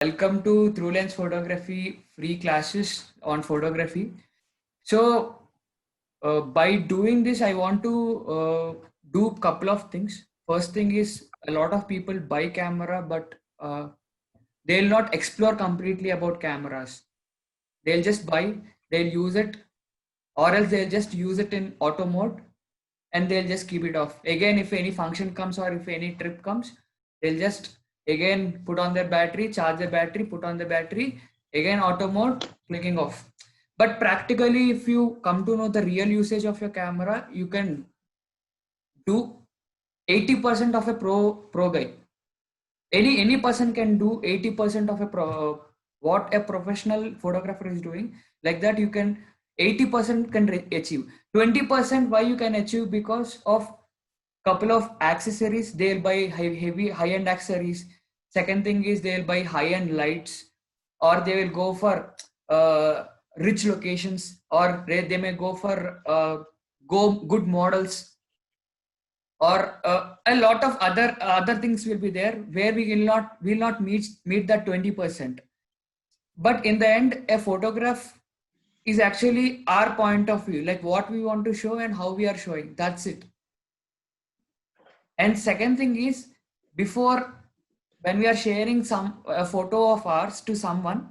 Welcome to Through Lens Photography free classes on photography. So, by doing this, I want to do a couple of things. First thing is a lot of people buy camera, but they'll not explore completely about cameras. They'll just buy, they'll use it, or else they'll just use it in auto mode and they'll just keep it off. Again, if any function comes or if any trip comes, they'll just again put on their battery, charge their battery, put on the battery, again auto mode, clicking off. But practically, if you come to know the real usage of your camera, you can do 80% of a pro guy. Any person can do 80% of a what a professional photographer is doing. Like that, you can 80% can achieve. 20% why you can achieve because of couple of accessories. They'll buy heavy high-end accessories. Second thing is they'll buy high-end lights, or they will go for rich locations, or they may go for go good models, or a lot of other things will be there where we will not meet that 20%. But in the end, a photograph is actually our point of view, like what we want to show and how we are showing. That's it. And second thing is, before, when we are sharing a photo of ours to someone,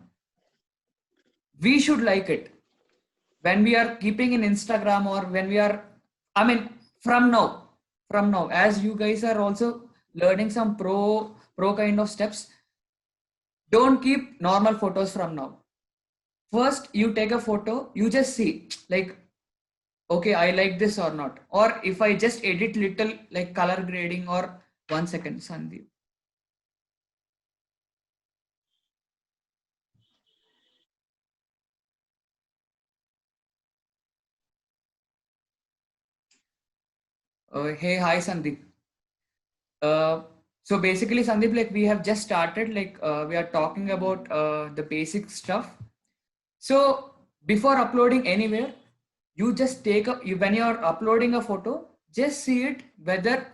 we should like it. When we are keeping in Instagram, or when we are, I mean, from now, as you guys are also learning some pro kind of steps, don't keep normal photos from now. First, you take a photo, you just see, like, okay, I like this or not. Or if I just edit little, like color grading, or 1 second, Sandeep. Hey, hi, Sandeep. Uh, so basically, Sandeep, like we have just started, like we are talking about the basic stuff. So before uploading anywhere, you just when you're uploading a photo, just see it whether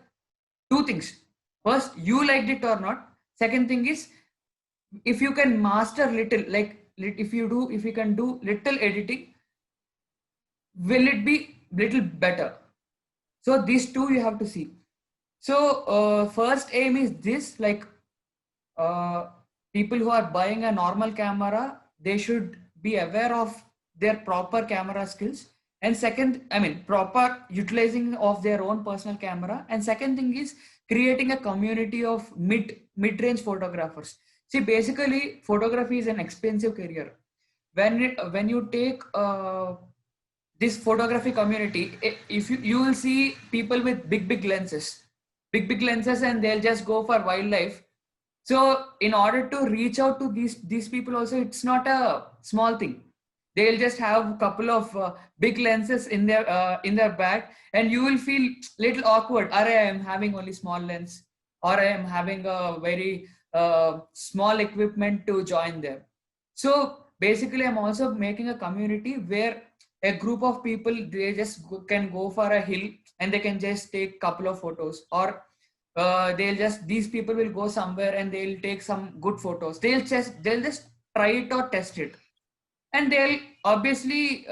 two things. First, you liked it or not. Second thing is, if you can master little, like if you can do little editing, will it be little better? So these two you have to see. So first aim is this, like uh, people who are buying a normal camera, they should be aware of their proper camera skills. And second, I mean, proper utilizing of their own personal camera. And second thing is creating a community of mid-range photographers. See, basically, photography is an expensive career. When you take this photography community, if you will see people with big lenses, and they'll just go for wildlife. So in order to reach out to these people also, it's not a small thing. They'll just have a couple of big lenses in their bag, and you will feel little awkward. Are I am having only small lens, or I am having a very small equipment to join them. So basically, I'm also making a community where a group of people, they just can go for a hill and they can just take couple of photos, or these people will go somewhere and they'll take some good photos. They'll just try it or test it, and they'll obviously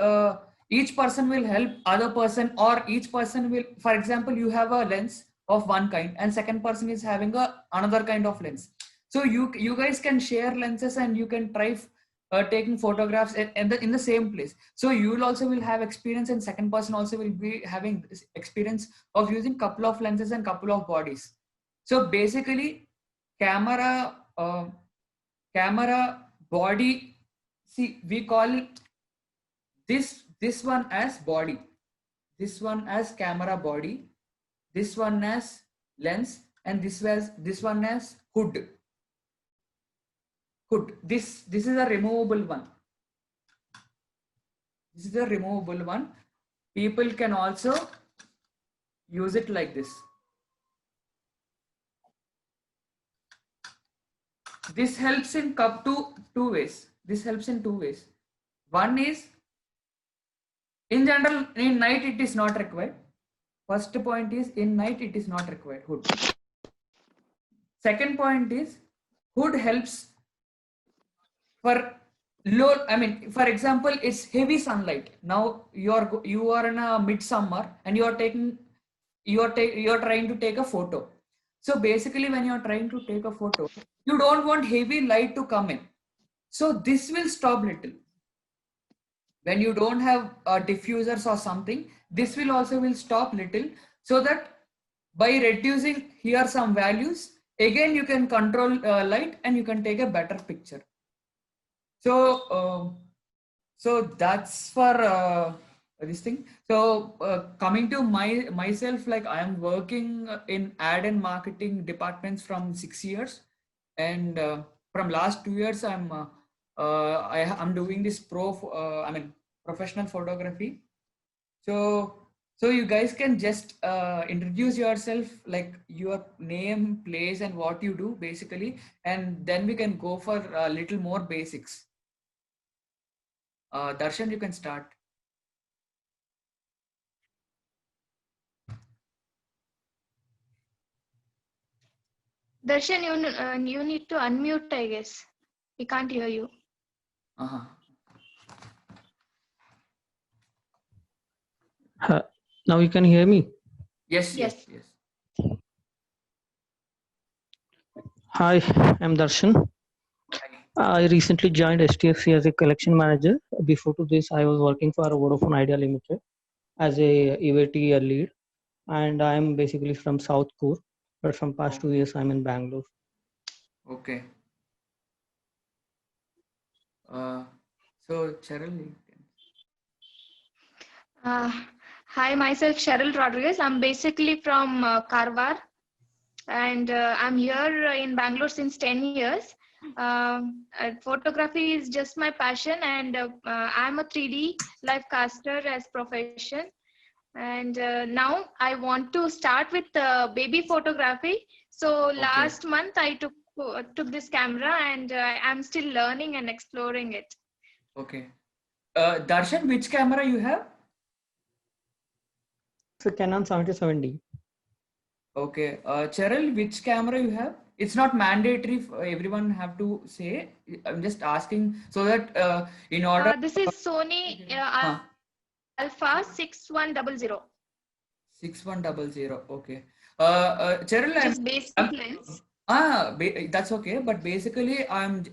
each person will help other person, or each person will, for example, you have a lens of one kind and second person is having another kind of lens. So you guys can share lenses and you can try taking photographs in the same place. So you will also will have experience, and second person also will be having this experience of using couple of lenses and couple of bodies. So basically, camera camera body, see, we call this one as body, this one as camera body, this one as lens, and this one as hood. This is a removable one. This is a removable one. People can also use it like this. This helps in two ways. This helps in two ways. One is, in general, in night it is not required. First point is, in night it is not required, hood. Second point is, hood helps for low, I mean, for example, it's heavy sunlight. Now you are in a midsummer and you're trying to take a photo. So basically, when you're trying to take a photo, you don't want heavy light to come in. So this will stop little. When you don't have diffusers or something, this will also will stop little, so that by reducing here some values, again you can control light and you can take a better picture. So so that's for this thing. So coming to myself, like I am working in ad and marketing departments from 6 years, and from last 2 years I'm doing this professional photography. So so you guys can just introduce yourself, like your name, place, and what you do basically, and then we can go for a little more basics. Darshan, you can start. Darshan, you need to unmute, I guess. We can't hear you. Uh-huh. Now you can hear me. Yes. Hi, I'm Darshan. I recently joined STFC as a collection manager. Before to this, I was working for Vodafone Idea Limited as a EVT lead, and I'm basically from South Core, but from past 2 years I'm in Bangalore. Okay. So Cheryl, you can. Hi, myself Cheryl Rodriguez. I'm basically from Karwar, and I'm here in Bangalore since 10 years. Photography is just my passion, and I'm a 3D live caster as profession. And now I want to start with baby photography. So last month I took this camera, and I'm still learning and exploring it. Okay. Darshan, which camera you have? It's a Canon 77D. Okay. Cheryl, which camera you have? It's not mandatory for everyone have to say. I'm just asking so that in order. This is Sony Alpha 6100. 6100. Okay. Cheryl, Just basic lens. That's okay. But basically, I'll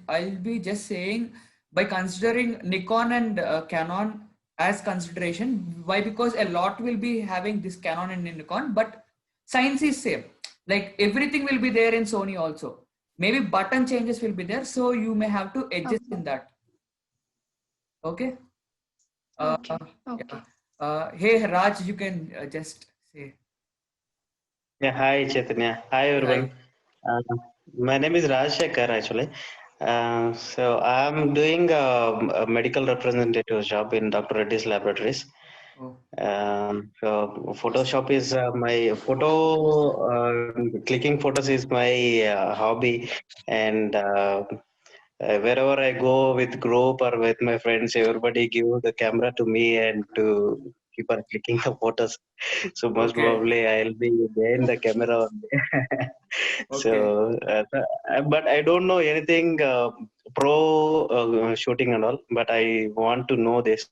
be just saying, by considering Nikon and Canon as consideration. Why? Because a lot will be having this Canon and Nikon, but science is same. Like everything will be there in Sony also. Maybe button changes will be there, so you may have to adjust in that. Okay. Okay. Yeah. Hey Raj, you can just say. Yeah, hi Chaitanya. Hi everyone. My name is Raj Shekhar actually. So I'm doing a medical representative job in Dr. Reddy's Laboratories. So Photoshop is my clicking photos is my hobby, and wherever I go with group or with my friends, everybody give the camera to me and to keep on clicking the photos. So most probably I'll be behind the camera only. So, but I don't know anything pro shooting and all. But I want to know this.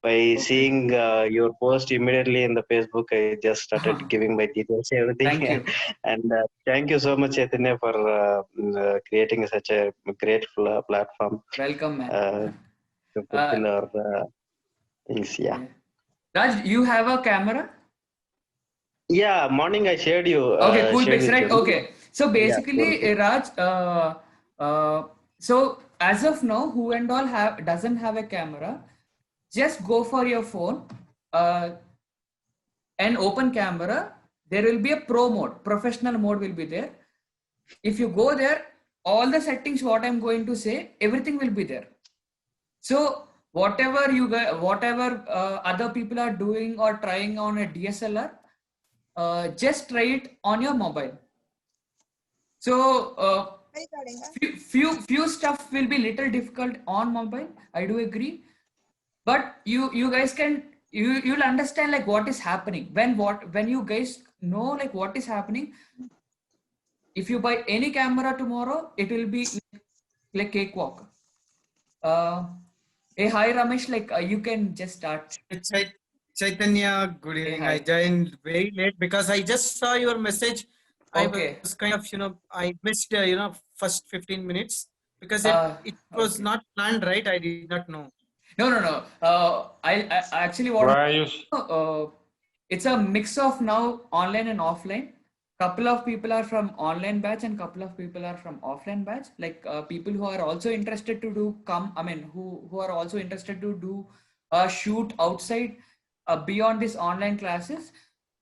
By seeing your post immediately in the Facebook, I just started giving my details, everything. Thank you. And thank you so much, Chaitanya, for creating such a great platform. Welcome, man. To fulfill our things, yeah. Raj, you have a camera? Yeah, morning I shared you. Okay, cool pics, right? Okay. So basically, yeah, Raj, so as of now, who and all doesn't have a camera, just go for your phone and open camera. There will be a pro mode, professional mode will be there. If you go there, all the settings, what I'm going to say, everything will be there. So whatever other people are doing or trying on a DSLR, just try it on your mobile. So few stuff will be little difficult on mobile. I do agree, but you guys can you'll understand like what is happening when you guys know like what is happening. If you buy any camera tomorrow, it will be like cakewalk. Hey, hi Ramesh. Like you can just start. Chaitanya, good Hey, evening. hi. I joined very late because I just saw your message. I Okay. was kind of, I missed, first 15 minutes because it was Okay. not planned, right? I did not know. No, no, no. I actually what Why are you? it's a mix of now online and offline. Couple of people are from online batch and couple of people are from offline batch. Like people who are also interested to do come. I mean, who are also interested to do a shoot outside beyond these online classes.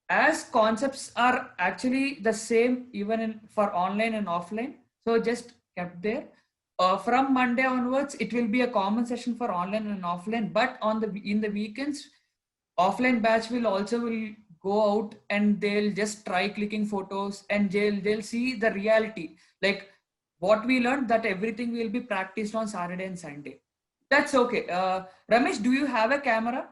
As concepts are actually the same even in for online and offline. So just kept there. From Monday onwards, it will be a common session for online and offline. But on the in the weekends, offline batch will go out and they'll just try clicking photos and they'll see the reality. Like what we learned that everything will be practiced on Saturday and Sunday. That's okay. Ramesh, do you have a camera?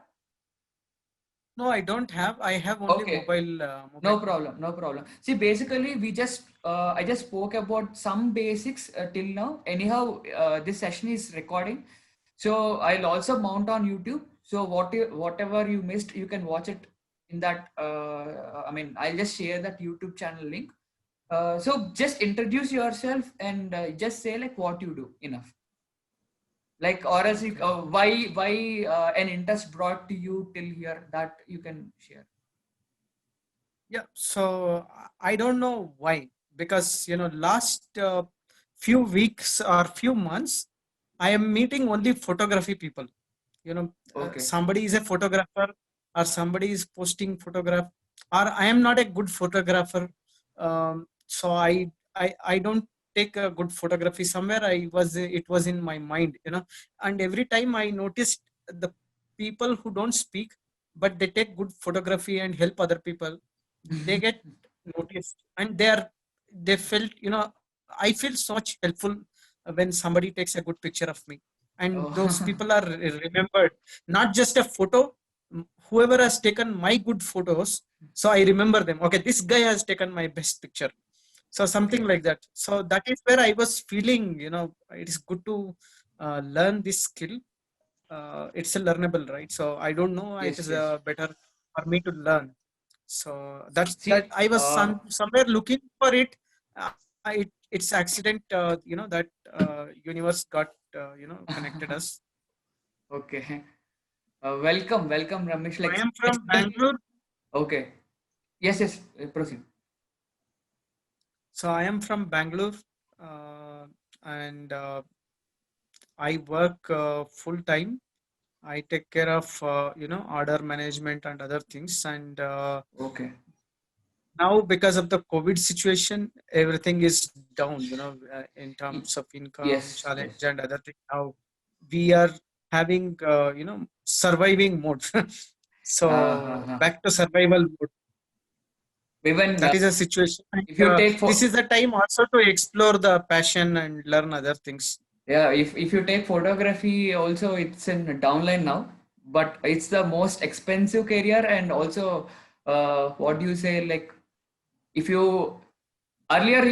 No, I don't have. I have only Okay. mobile. No problem, no problem. See, basically, I just spoke about some basics till now. Anyhow, this session is recording, so I'll also mount on YouTube. So whatever you missed, you can watch it in that. I mean, I'll just share that YouTube channel link. So just introduce yourself and just say like what you do. Enough. Like or else Okay. why an interest brought to you till here that you can share. Yeah, so I don't know why, because last few weeks or few months, I am meeting only photography people. Okay. Somebody is a photographer, or somebody is posting photograph, or I am not a good photographer. So I don't take a good photography. Somewhere it was in my mind, and every time I noticed the people who don't speak, but they take good photography and help other people, they get noticed, and they felt, I feel so much helpful when somebody takes a good picture of me, and those Oh. people are remembered, not just a photo. Whoever has taken my good photos, so I remember them. Okay, this guy has taken my best picture, so something Okay. like that. So that is where I was feeling, it is good to learn this skill. It's a learnable, right? So I don't know, it Yes, is yes. better for me to learn. So that See, I was somewhere looking for it. It's accident, that universe got connected us. okay. Welcome, Ramesh. I Like, am from Bangalore. okay. Yes, yes. Proceed. So I am from Bangalore, and I work full time. I take care of order management and other things, and Okay. now because of the COVID situation, everything is down, in Y- terms of income Yes, challenge yes. and other things. Now we are having surviving mode. So Uh, back to survival mode. Even That is a situation, and if you take this is the time also to explore the passion and learn other things. yeah, if you take photography, also it's in downline now, but it's the most expensive career and also what do you say like if you earlier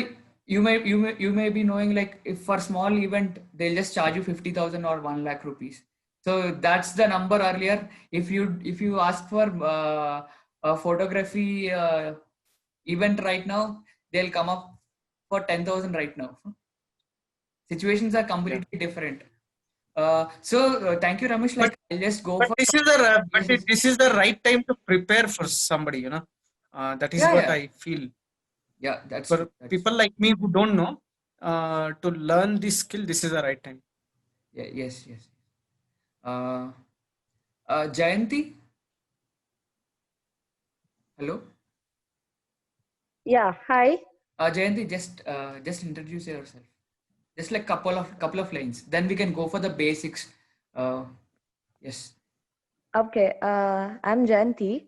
you may be knowing like if for small event they'll just charge you 50,000 or 1 lakh rupees, so that's the number earlier. If you ask for a photography event right now, they'll come up for 10,000 right now. Situations are Yeah. completely different. So thank you Ramesh, But like I'll just go but for this is the yes, yes. this is the right time to prepare for somebody. That is Yeah, what yeah, I feel. yeah, that's For true, that's people true. like me who don't know, to learn this skill, this is the right time. Yeah, yes, yes. uh, Jayanti, hello. Yeah, hi. Jayanti, just introduce yourself. Just like couple of lines. Then we can go for the basics. Uh, yes. Okay, I'm Jayanti.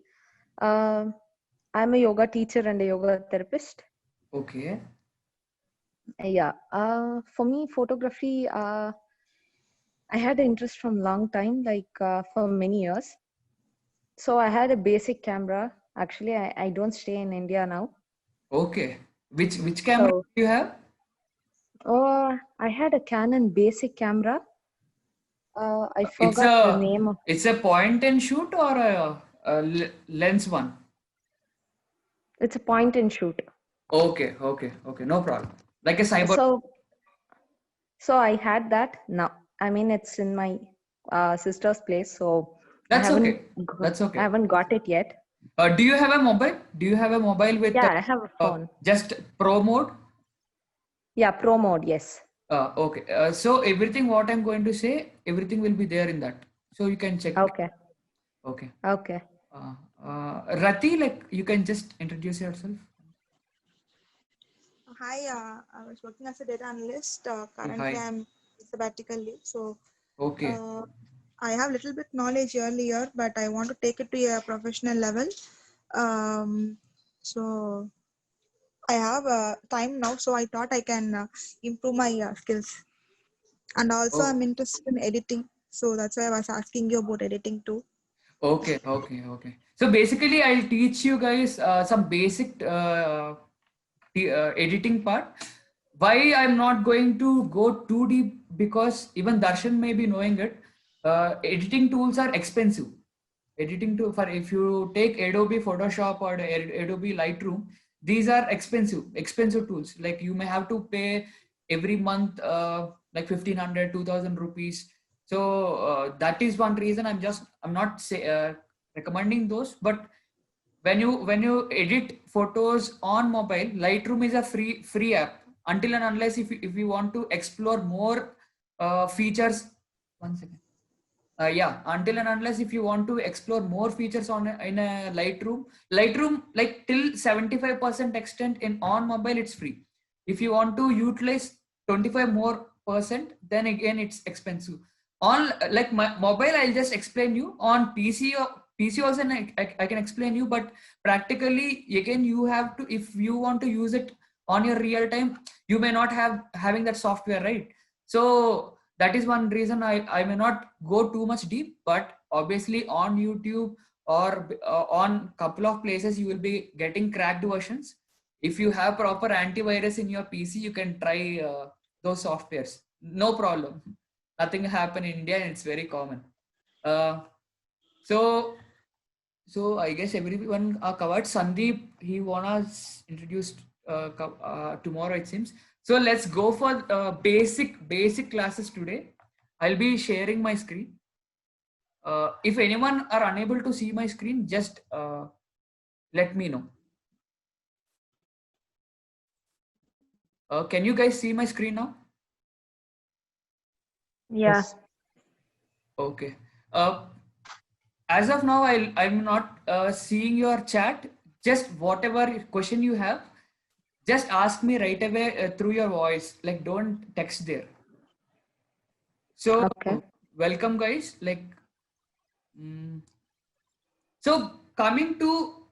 Um I'm a yoga teacher and a yoga therapist. Okay. Yeah, for me, photography, I had an interest from long time, like for many years. So I had a basic camera. Actually, I don't stay in India now. Okay. Which camera So do you have? I had a Canon basic camera. I It's forgot the a name of. it's a point and shoot or a lens one? It's a point and shoot. Okay, no problem. Like a cyber. So I had that. Now, I mean, it's in my sister's place, so That's okay. That's I okay. haven't got it yet. Do you have a mobile? Do you have a mobile with Yeah, I have a phone. just pro mode? Yeah, pro mode, yes. Okay. So everything what I'm going to say, everything will be there in that. So you can check. Okay. Okay. Okay. Rati, like you can just introduce yourself. Hi, I was working as a data analyst. Currently, Hi. I'm sabbatical leave. So Okay. I have little bit knowledge earlier, but I want to take it to a professional level. So I have time now, so I thought I can improve my skills. And also, I'm interested in editing. So that's why I was asking you about editing too. Okay. So basically, I'll teach you guys some basic editing part. Why I'm not going to go too deep, because even Darshan may be knowing it. Editing tools are expensive. Editing tool, for if you take Adobe Photoshop or Adobe Lightroom, these are expensive tools. Like you may have to pay every month like 1,500, 2,000 rupees. So that is one reason I'm not recommending those. But when you edit photos on mobile, Lightroom is a free app, until and unless if you want to explore more features. One second. Yeah, until and unless if you want to explore more features in a Lightroom like till 75% extent in on mobile, it's free. If you want to utilize 25 more percent, then again it's expensive. On like my mobile, I'll just explain you. On PC or PC also I can explain you, but practically again you have to, if you want to use it on your real time, you may not having that software, right? So that is one reason I may not go too much deep, but obviously on YouTube or on couple of places you will be getting cracked versions. If you have proper antivirus in your PC, you can try those softwares, no problem. Nothing happen in India, and it's very common. So I guess everyone are covered. Sandeep, he wanna introduce tomorrow, it seems. So let's go for basic classes today. I'll be sharing my screen. If anyone are unable to see my screen, just let me know. Can you guys see my screen now? Yeah. Yes. Okay. As of now, I'm not seeing your chat. Just whatever question you have, just ask me right away through your voice. Like don't text there. So Okay. welcome guys. So coming to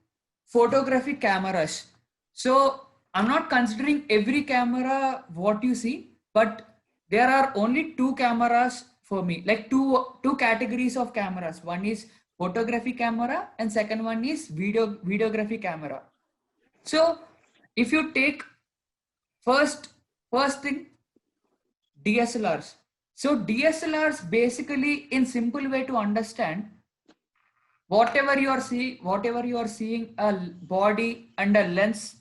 photography cameras. So I'm not considering every camera what you see, but there are only two cameras for me, like two categories of cameras. One is photography camera and second one is videography camera. So if you take first thing, DSLRs. So DSLRs basically, in simple way to understand, whatever you are seeing a body and a lens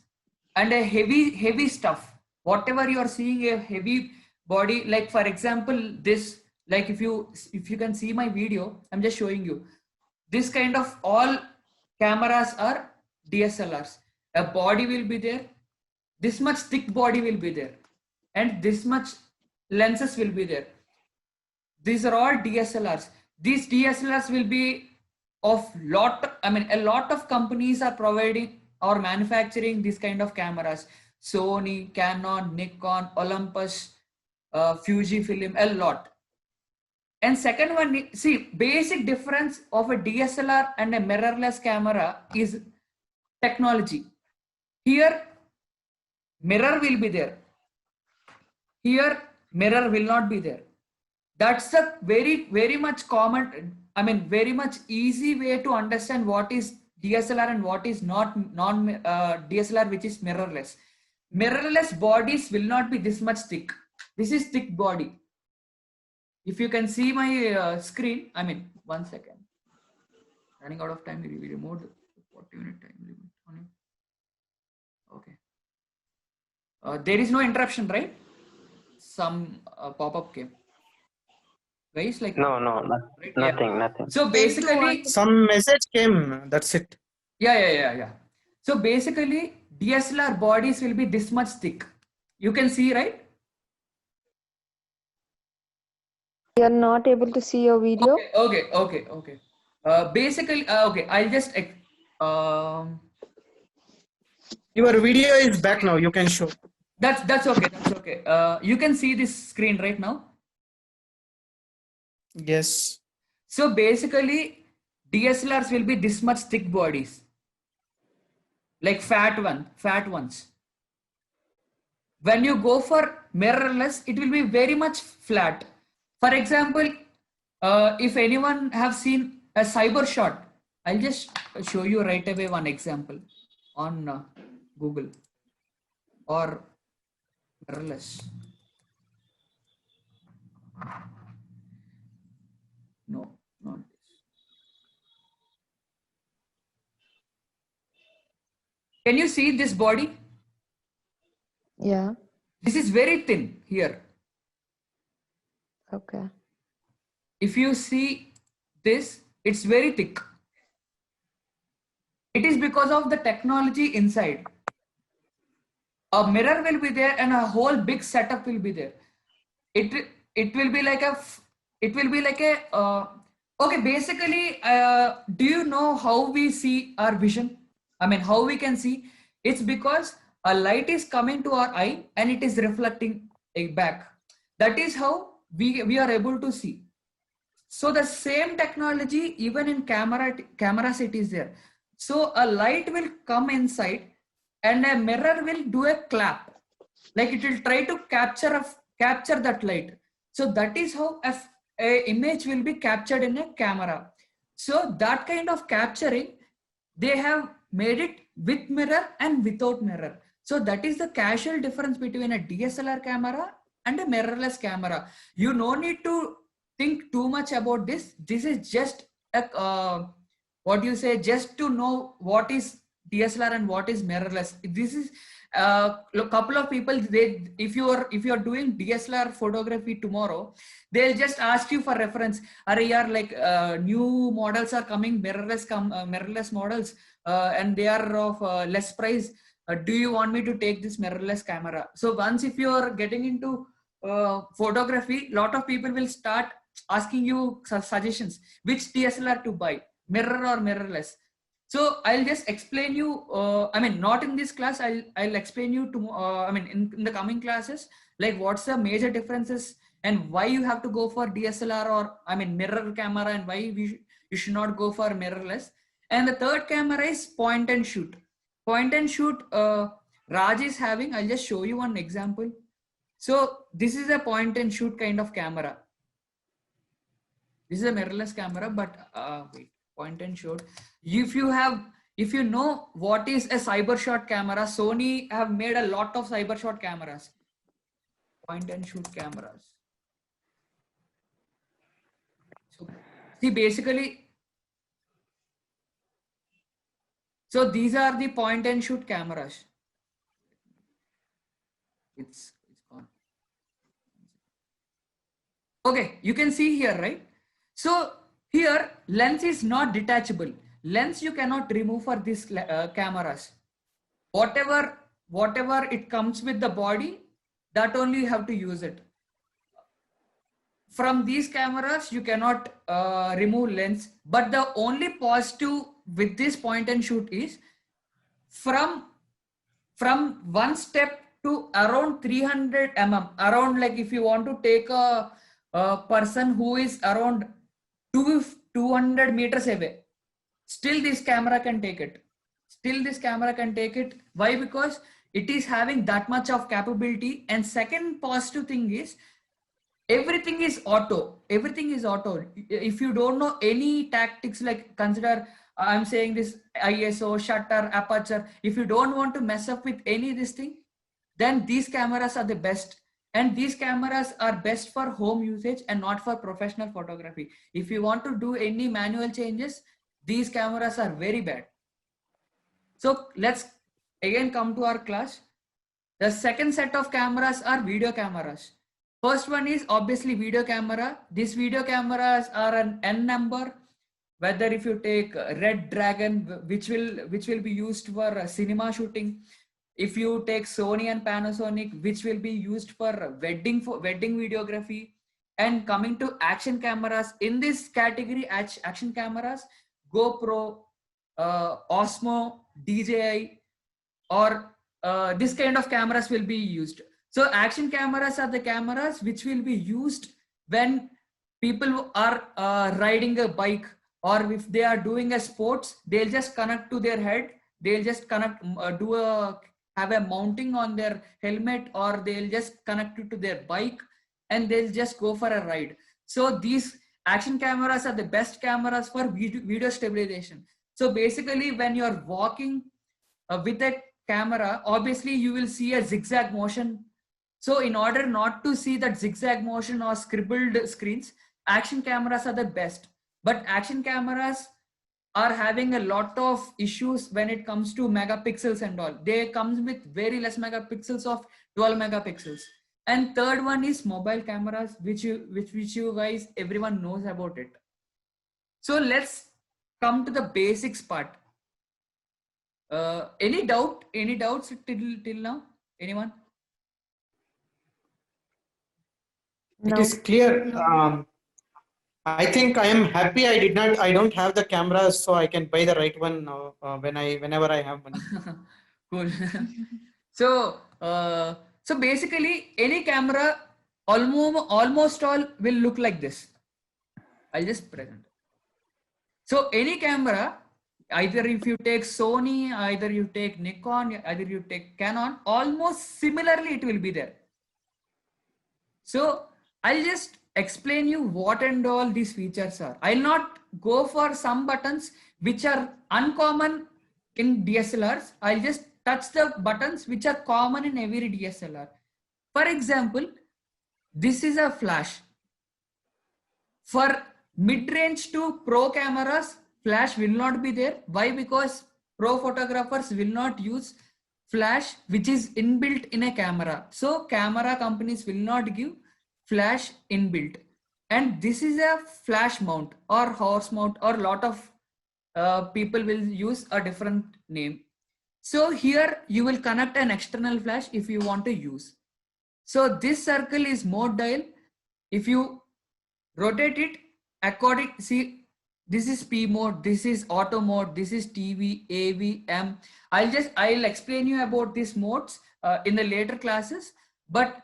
and a heavy stuff, whatever you are seeing a heavy body, like for example this, like if you can see my video, I'm just showing you this kind of all cameras are DSLRs. A body will be there, this much thick body will be there, and this much lenses will be there. These are all DSLRs. These DSLRs will be of a lot of companies are providing or manufacturing this kind of cameras. Sony, Canon, Nikon, Olympus, Fujifilm, a lot. And second one, see, basic difference of a DSLR and a mirrorless camera is technology. Here, mirror will be there. Here, mirror will not be there. That's a very much common, very much easy way to understand what is DSLR and what is not DSLR, which is mirrorless. Mirrorless bodies will not be this much thick. This is thick body. if you can see my screen, I mean, 1 second. Running out of time, we removed the 40-minute time limit on it. Okay. There is no interruption, right? Some pop-up came. Guys, like No, right? nothing, nothing. So basically, Some message came. That's it. yeah. So basically, DSLR bodies will be this much thick. You can see, right? You're not able to see your video. Okay. Basically, okay. I'll just Your video is back now. You can show. that's okay. You can see this screen right now. Yes. So basically, DSLRs will be this much thick bodies, like fat ones. When you go for mirrorless, it will be very much flat. For example, if anyone have seen a cyber shot, I'll just show you right away one example on Google or mirrorless. No, not this. Can you see this body? Yeah. This is very thin here. Okay. If you see this, it's very thick. It is because of the technology inside. A mirror will be there and a whole big setup will be there. It will be like a okay, basically, do you know how we see our vision? I mean, how we can see? It's because a light is coming to our eye and it is reflecting it back. That is how we are able to see. So the same technology, even in cameras, it is there. So a light will come inside and a mirror will do a clap. Like it will try to capture that light. So that is how a image will be captured in a camera. So that kind of capturing, they have made it with mirror and without mirror. So that is the casual difference between a DSLR camera and a mirrorless camera. You no need to think too much about this. This is just a what you say, just to know what is DSLR and what is mirrorless. This is a couple of people, they if you are doing DSLR photography tomorrow, they'll just ask you for reference. Are like new models are coming, mirrorless models, and they are of less price. Do you want me to take this mirrorless camera? So once if you are getting into photography, lot of people will start asking you suggestions, which DSLR to buy, mirror or mirrorless. So I'll just explain you, I mean, not in this class, I'll explain you to, I mean, in the coming classes, like what's the major differences and why you have to go for DSLR or, I mean, mirror camera, and why you should not go for mirrorless. And the third camera is point and shoot. Point and shoot, Raj is having, I'll just show you one example. So this is a point and shoot kind of camera. This is a mirrorless camera, but wait, point and shoot. If you know what is a cyber shot camera, Sony have made a lot of cyber shot cameras. Point and shoot cameras. So see, basically, so these are the point and shoot cameras. It's gone. Okay, you can see here, right? So here lens is not detachable. Lens you cannot remove for these cameras. Whatever it comes with the body, that only you have to use it. From these cameras you cannot remove lens, but the only positive with this point and shoot is from one step to around 300 mm, around, like if you want to take a person who is around 200 meters away, still this camera can take it. Why? Because it is having that much of capability. And second positive thing is everything is auto. If you don't know any tactics, like consider, I'm saying this ISO, shutter, aperture, if you don't want to mess up with any of this thing, then these cameras are the best. And these cameras are best for home usage and not for professional photography. If you want to do any manual changes, these cameras are very bad. So let's again come to our class. The second set of cameras are video cameras. First one is obviously video camera. These video cameras are an N number. Whether if you take Red Dragon, which will be used for cinema shooting. If you take Sony and Panasonic, which will be used for wedding videography. And coming to action cameras, in this category, action cameras, GoPro, Osmo, DJI, or this kind of cameras will be used. So action cameras are the cameras which will be used when people are riding a bike, or if they are doing a sports, they'll just connect to their head. They'll just connect, have a mounting on their helmet, or they'll just connect it to their bike and they'll just go for a ride. So these action cameras are the best cameras for video stabilization. So basically when you're walking with a camera, obviously you will see a zigzag motion. So in order not to see that zigzag motion or scribbled screens, action cameras are the best. But action cameras are having a lot of issues when it comes to megapixels and all. They comes with very less megapixels of 12 megapixels. And third one is mobile cameras, which you guys, everyone knows about it. So let's come to the basics part. Any doubts till now? Anyone? It is clear. I think I am happy I don't have the camera, so I can buy the right one whenever I have money. Cool. So basically any camera almost all will look like this. I'll just present. So any camera, either if you take Sony, either you take Nikon, either you take Canon, almost similarly it will be there. So I'll just explain you what and all these features are. I'll not go for some buttons which are uncommon in DSLRs. I'll just touch the buttons which are common in every DSLR. For example, this is a flash. For mid-range to pro cameras, flash will not be there. Why? Because pro photographers will not use flash which is inbuilt in a camera. So camera companies will not give flash inbuilt. And this is a flash mount or horse mount, or lot of people will use a different name. So here you will connect an external flash if you want to use. So this circle is mode dial. If you rotate it according, see, this is P mode, this is auto mode, this is TV, AV, M. I'll explain you about these modes in the later classes. But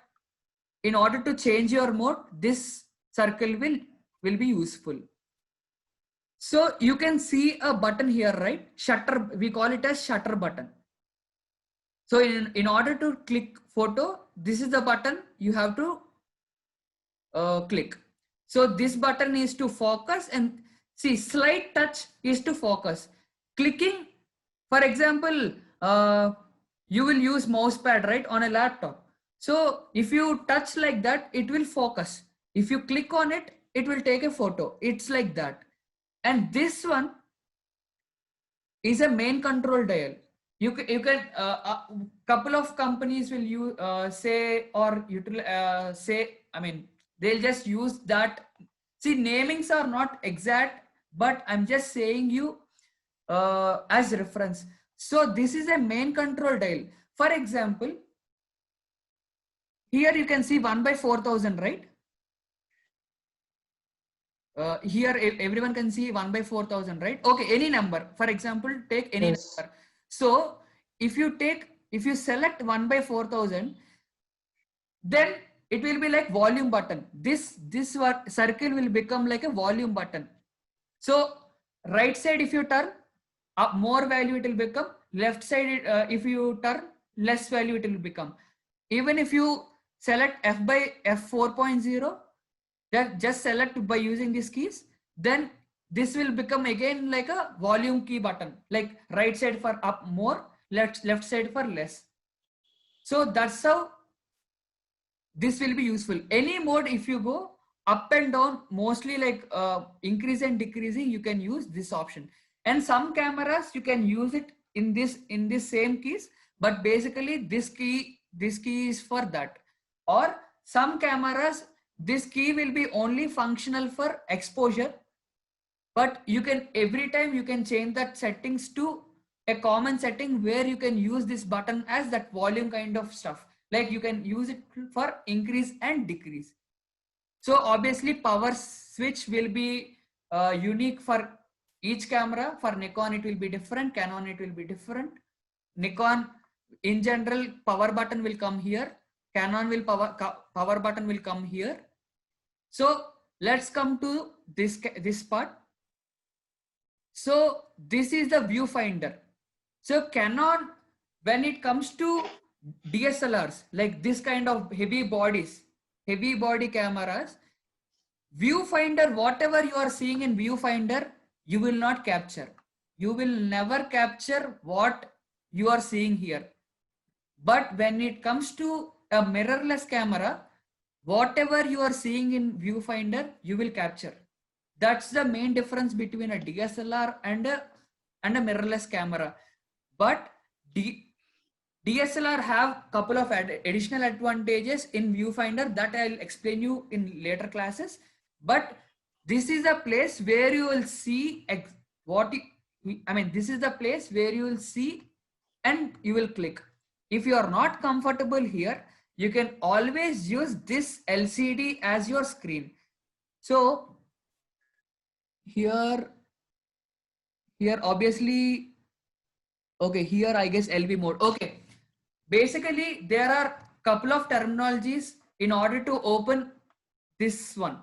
in order to change your mode, this circle will be useful. So you can see a button here, right? Shutter, we call it as shutter button. So in order to click photo, this is the button you have to click. So this button is to focus, and see, slight touch is to focus. Clicking, for example, you will use mouse pad, right, on a laptop. So if you touch like that, it will focus. If you click on it, it will take a photo. It's like that. And this one is a main control dial. You can couple of companies will use say, or say, I mean, they'll just use that. See, namings are not exact, but I'm just saying you as reference. So this is a main control dial. For example, here you can see 1/4000, right? Here everyone can see 1/4000, right? Okay, any number. For example, take any number. So if you select 1/4000, then it will be like volume button. This circle will become like a volume button. So right side, if you turn up, more value it will become. Left side, if you turn, less value it will become. Even if you select F4.0, just select by using these keys, then this will become again like a volume key button, like right side for up more, left side for less. So that's how this will be useful. Any mode, if you go up and down, mostly like increase and decreasing, you can use this option. And some cameras you can use it in this same keys, but basically this key is for that. Or some cameras, this key will be only functional for exposure, but you can every time you can change that settings to a common setting where you can use this button as that volume kind of stuff. Like you can use it for increase and decrease. So obviously power switch will be unique for each camera. For Nikon it will be different, Canon it will be different. Nikon in general power button will come here, Canon will power button will come here. So let's come to this part. So this is the viewfinder. So Canon, when it comes to DSLRs, like this kind of heavy body cameras, viewfinder, whatever you are seeing in viewfinder, you will not capture. You will never capture what you are seeing here. But when it comes to a mirrorless camera, whatever you are seeing in viewfinder, you will capture. That's the main difference between a DSLR and a mirrorless camera. But DSLR have couple of additional advantages in viewfinder that I'll explain you in later classes. But this is a place where you will see this is the place where you will see and you will click. If you are not comfortable here, you can always use this LCD as your screen. So here obviously, okay, here I guess LV mode. Okay, basically there are couple of terminologies in order to open this one.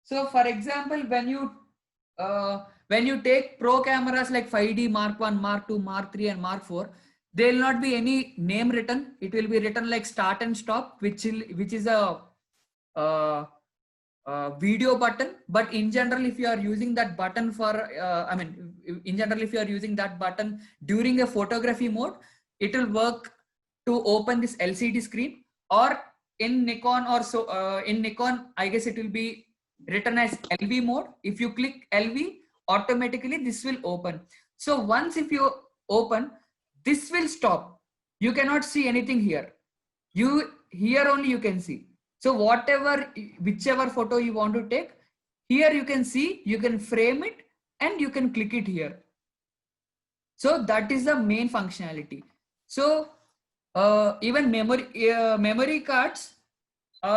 So for example, when you take pro cameras like 5D Mark 1, Mark 2, Mark 3 and Mark 4, there will not be any name written. It will be written like start and stop, which is a video button. But in general, if you are using that button for in general, if you are using that button during a photography mode, it will work to open this LCD screen. Or in Nikon, in Nikon, I guess it will be written as LV mode. If you click LV, automatically this will open. So once if you open, this will stop. You cannot see anything here. Here only you can see. So whichever photo you want to take, here you can see, you can frame it and you can click it here. So that is the main functionality. So even memory cards,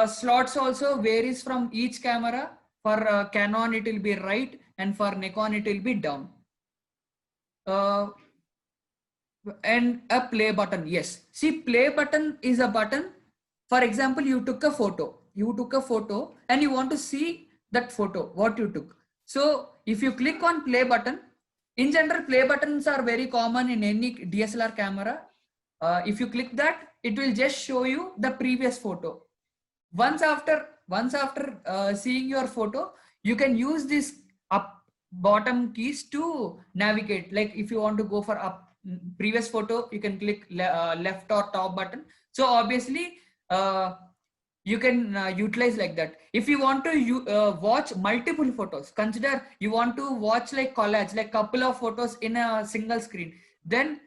slots also varies from each camera. For Canon it will be right, and for Nikon it will be down. And a play button, yes. See, play button is a button. For example, you took a photo and you want to see that photo, what you took. So if you click on play button, in general, play buttons are very common in any DSLR camera. If you click that, it will just show you the previous photo. Once after seeing your photo, you can use this up bottom keys to navigate. Like if you want to go for up previous photo, you can click left or top button. So obviously you can utilize like that. If you want to watch multiple photos, consider you want to watch like collage, like couple of photos in a single screen, then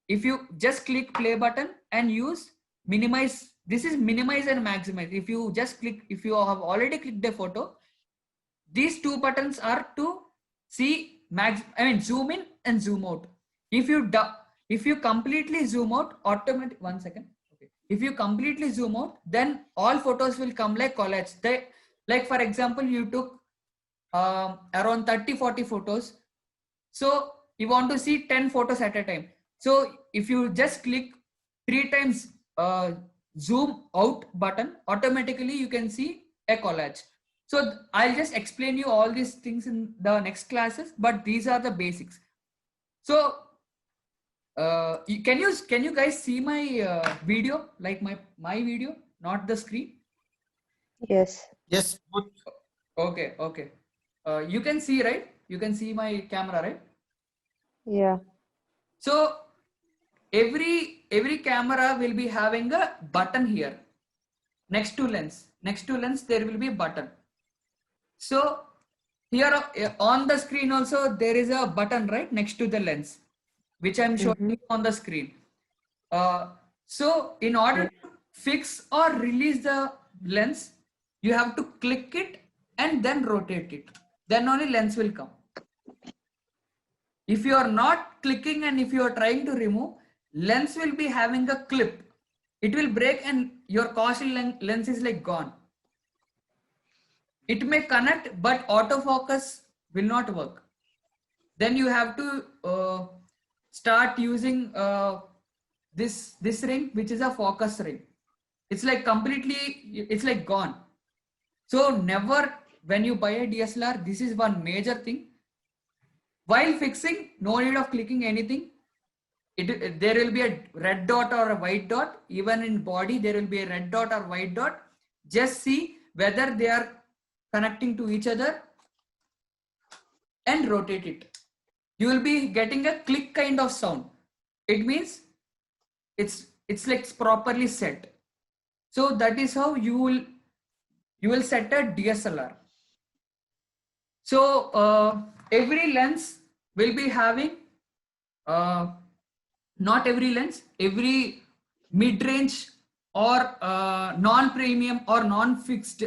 if you just click play button and use minimize, this is minimize and maximize. If you just click, if you have already clicked the photo, these two buttons are to see zoom in and zoom out. If you completely zoom out, automatic, one second. Okay. If you completely zoom out, then all photos will come like collage. Like for example, you took around 30-40 photos. So you want to see 10 photos at a time. So if you just click 3 times zoom out button, automatically you can see a collage. So I'll just explain you all these things in the next classes, but these are the basics. So can you guys see my video, like my video, not the screen? Yes. Yes. Good. Okay. You can see, right? You can see my camera, right? Yeah. So every camera will be having a button here. next to lens, there will be a button. So here on the screen also there is a button right next to the lens, which I'm showing you on the screen. So in order to fix or release the lens, you have to click it and then rotate it. Then only lens will come. If you are not clicking and if you are trying to remove, lens will be having a clip. It will break and your caution lens is like gone. It may connect, but autofocus will not work. Then you have to start using this ring, which is a focus ring. It's like completely, it's like gone. So never, when you buy a DSLR, this is one major thing. While fixing, no need of clicking anything. There will be a red dot or a white dot. Even in body, there will be a red dot or white dot. Just see whether they are connecting to each other and rotate it. You will be getting a click kind of sound. It means it's like properly set. So that is how you will set a DSLR. So every lens will be having not every lens, every mid-range or non-premium or non-fixed,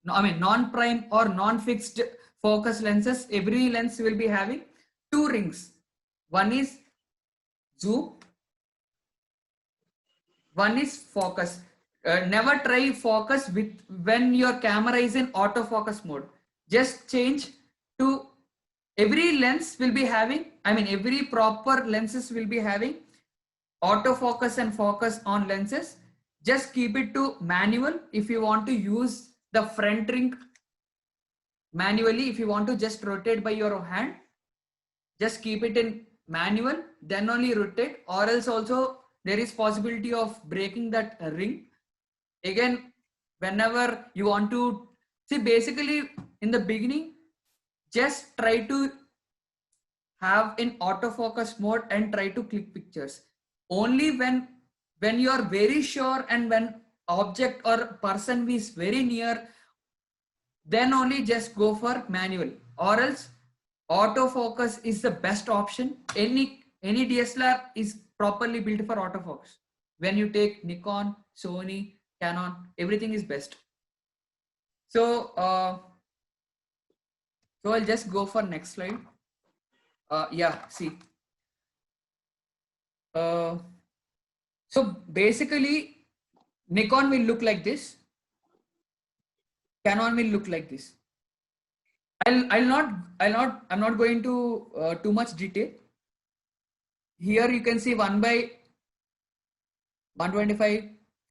non-prime or non-fixed focus lenses, every lens will be having two rings. One is zoom, one is focus. Never try focus with when your camera is in autofocus mode. Just change to every lens will be having, every proper lenses will be having autofocus and focus on lenses. Just keep it to manual. If you want to use the front ring manually, if you want to just rotate by your hand, just keep it in manual, then only rotate, or else also there is possibility of breaking that ring. Again, whenever you want to see, basically in the beginning, just try to have in autofocus mode and try to click pictures. Only when you are very sure and when object or person is very near, then only just go for manual, or else autofocus is the best option. Any DSLR is properly built for autofocus. When you take Nikon, Sony, Canon, everything is best. So so I'll just go for next slide. Yeah, see. So basically Nikon will look like this, Canon will look like this. I'm not going to too much detail. Here you can see 1/125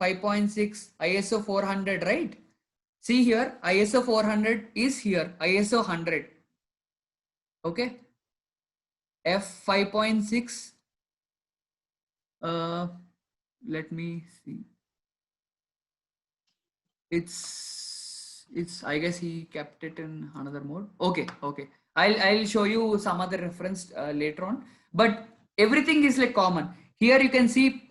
5.6 ISO 400, right? See here, ISO 400 is here, ISO 100. Okay, f 5.6. Let me see. It's I guess he kept it in another mode. Okay. I'll show you some other reference later on. But everything is like common. Here you can see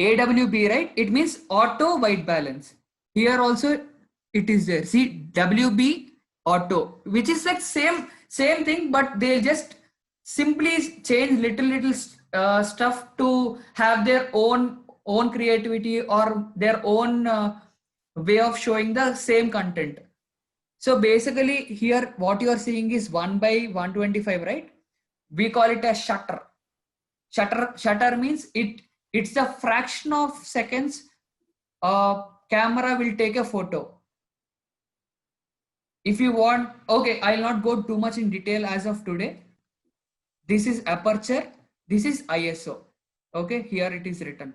AWB, right? It means auto white balance. Here also it is there. See WB auto, which is like same thing, but they just simply change little stuff to have their own creativity or their own way of showing the same content. So basically here what you are seeing is 1/125, right? We call it a shutter. Shutter means it's the fraction of seconds camera will take a photo. If you want, okay, I'll not go too much in detail as of today. This is aperture, this is ISO. Okay, here it is written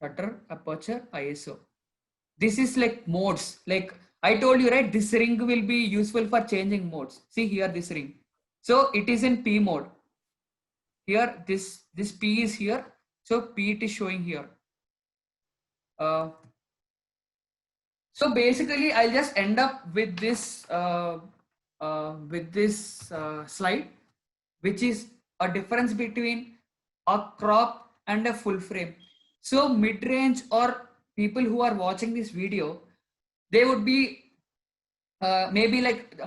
shutter, aperture, ISO. This is like modes. Like I told you, right? This ring will be useful for changing modes. See here, this ring. So it is in P mode. Here, this P is here. So P it is showing here. So basically, I'll just end up with this slide, which is a difference between a crop and a full frame. So mid-range or people who are watching this video, they would be maybe like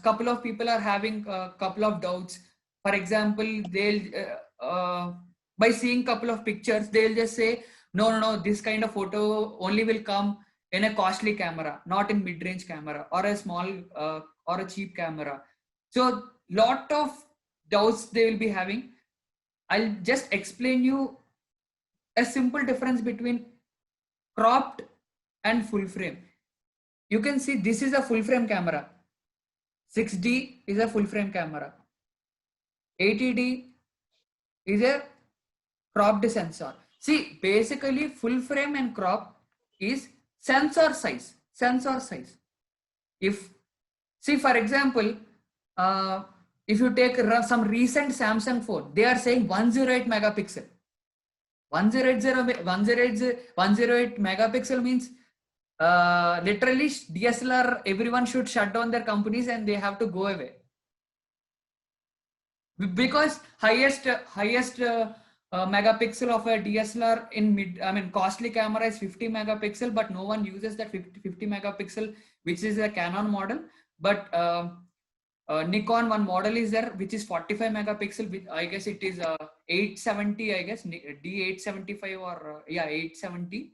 couple of people are having a couple of doubts. For example, they'll by seeing couple of pictures, they'll just say, no, this kind of photo only will come in a costly camera, not in mid-range camera or a small or a cheap camera. So lot of doubts they will be having. I'll just explain you a simple difference between cropped and full frame. You can see this is a full frame camera. 6D is a full frame camera. 80D is a cropped sensor. See, basically full frame and crop is sensor size. If, see, for example, if you take some recent Samsung phone, they are saying 108 megapixel. 108 megapixel means literally DSLR, everyone should shut down their companies and they have to go away. Because highest megapixel of a DSLR in costly camera is 50 megapixel, but no one uses that 50 megapixel, which is a Canon model. But Nikon one model is there, which is 45 megapixel. With, I guess it is 870, I guess D875 or 870.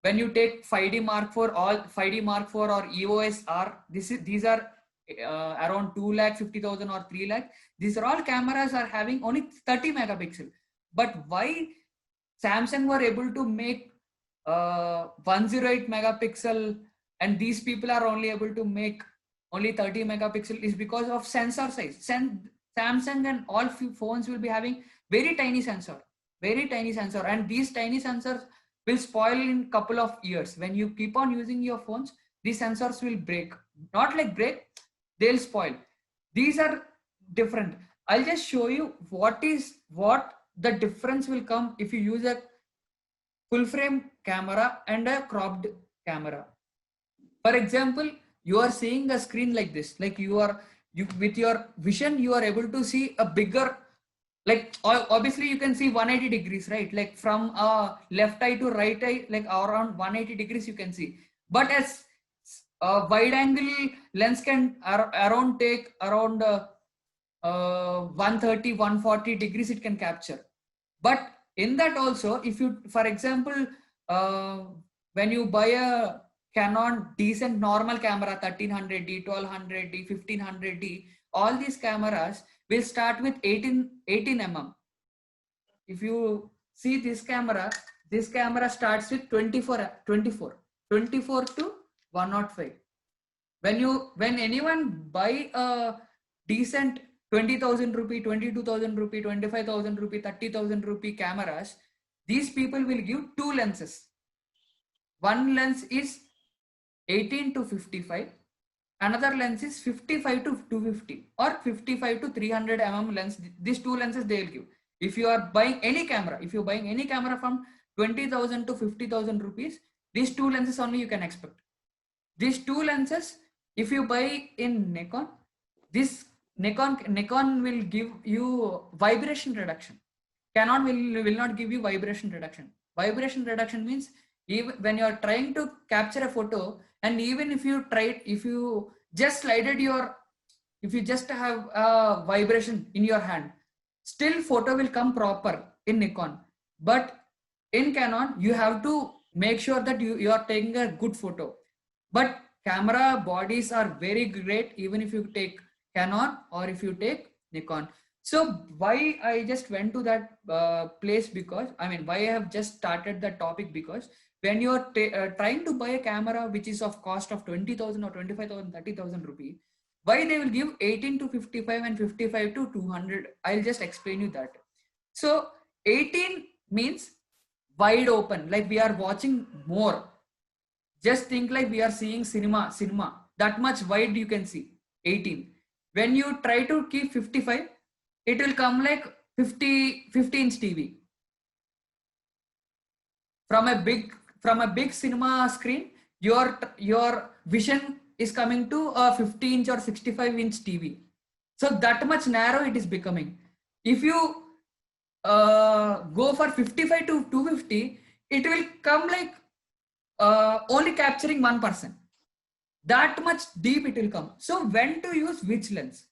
When you take 5D Mark IV, all 5D Mark IV or EOS R, these are around 2,50,000 or 3 lakh. These are all cameras are having only 30 megapixel. But why Samsung were able to make 108 megapixel and these people are only able to make only 30 megapixel is because of sensor size. Samsung and all phones will be having very tiny sensor, and these tiny sensors will spoil in couple of years. When you keep on using your phones, these sensors will break. Not like break, they'll spoil. These are different. I'll just show you what the difference will come if you use a full frame camera and a cropped camera. For example, you are seeing the screen like this, like you with your vision, you are able to see a bigger, like obviously you can see 180 degrees, right? Like from left eye to right eye, like around 180 degrees you can see. But as a wide angle lens can take around 130, 140 degrees it can capture. But in that also, if you, for example, when you buy a Canon decent normal camera, 1300D, 1200D, 1500D, all these cameras will start with 18 mm. If you see this camera starts with 24 to 105. When anyone buy a decent 20,000 rupee, 22,000 rupee, 25,000 rupee, 30,000 rupee cameras, these people will give two lenses. One lens is 18 to 55, another lens is 55 to 250 or 55 to 300 mm lens. These two lenses they will give. If you are buying any camera, from 20,000 to 50,000 rupees, these two lenses only you can expect. These two lenses, if you buy in Nikon, this Nikon will give you vibration reduction. Canon will not give you vibration reduction. Vibration reduction means even when you are trying to capture a photo, and even if you just have a vibration in your hand, still photo will come proper in Nikon. But in Canon, you have to make sure that you are taking a good photo. But camera bodies are very great, even if you take Canon or if you take Nikon. So why I just went to that place, because why I have just started that topic, because when you are trying to buy a camera which is of cost of 20,000 or 25,000, 30,000 rupees, why they will give 18 to 55 and 55 to 200? I'll just explain you that. So 18 means wide open, like we are watching more. Just think like we are seeing cinema, that much wide you can see. 18. When you try to keep 55, it will come like 50-inch TV. From a big cinema screen, your vision is coming to a 50-inch or 65-inch TV. So that much narrow it is becoming. If you go for 55 to 250, it will come like only capturing one person. That much deep it will come. So when to use which lens?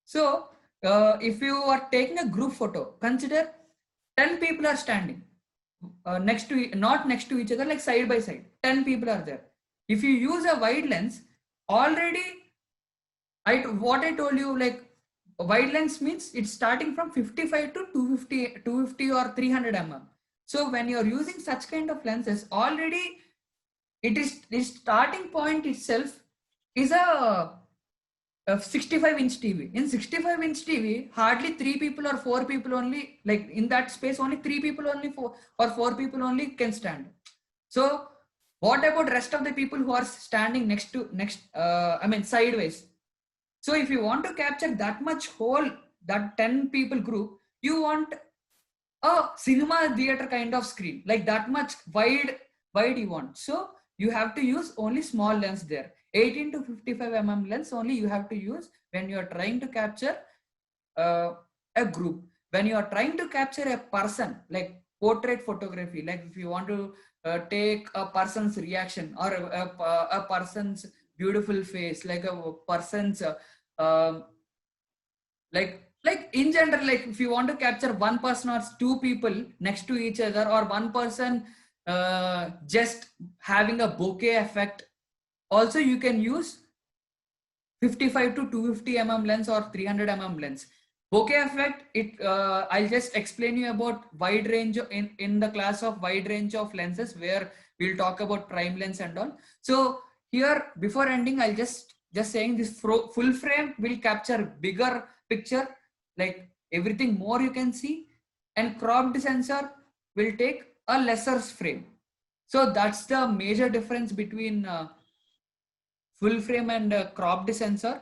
So if you are taking a group photo, consider 10 people are standing next to not next to each other, like side by side. 10 people are there. If you use a wide lens, already what I told you, like wide lens means it's starting from 55 to 250 or 300 mm. So when you're using such kind of lenses, already it is the starting point itself is a 65-inch TV. In 65-inch TV, hardly 3 people or 4 people only, like in that space, only 3 people only, 4 people only can stand. So what about rest of the people who are standing sideways? So if you want to capture that much whole, that 10 people group, you want a cinema theater kind of screen, like that much wide you want. So you have to use only small lens there. 18 to 55 mm lens only you have to use when you are trying to capture a group. When you are trying to capture a person, like portrait photography, like if you want to take a person's reaction or a person's beautiful face, like a person's like in general, like if you want to capture one person or 2 people next to each other, or one person just having a bokeh effect, also you can use 55 to 250 mm lens or 300 mm lens. Bokeh effect, I'll just explain you about wide range in the class of wide range of lenses, where we'll talk about prime lens and all. So here, before ending, I'll just saying this full frame will capture bigger picture, like everything more you can see, and cropped sensor will take a lesser frame. So that's the major difference between full frame and cropped sensor.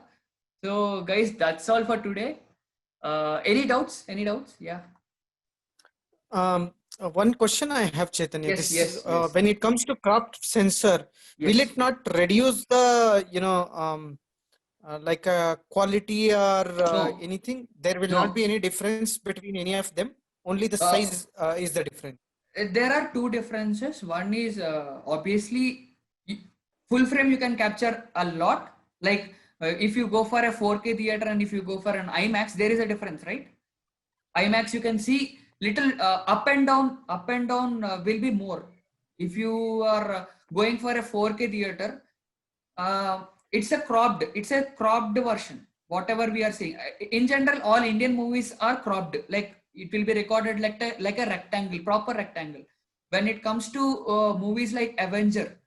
So guys, that's all for today. Any doubts? Yeah. One question I have, Chaitanya. Yes, This yes. when it comes to cropped sensor, will Yes. it not reduce the like quality or No. anything? There will No. not be any difference between any of them. Only the size is the difference. There are two differences. One is obviously full frame you can capture a lot. Like if you go for a 4K theater and if you go for an IMAX, there is a difference, right? IMAX you can see little up and down will be more. If you are going for a 4K theater, it's a cropped version. Whatever we are seeing, in general, all Indian movies are cropped. Like it will be recorded like a rectangle, proper rectangle. When it comes to movies like Avenger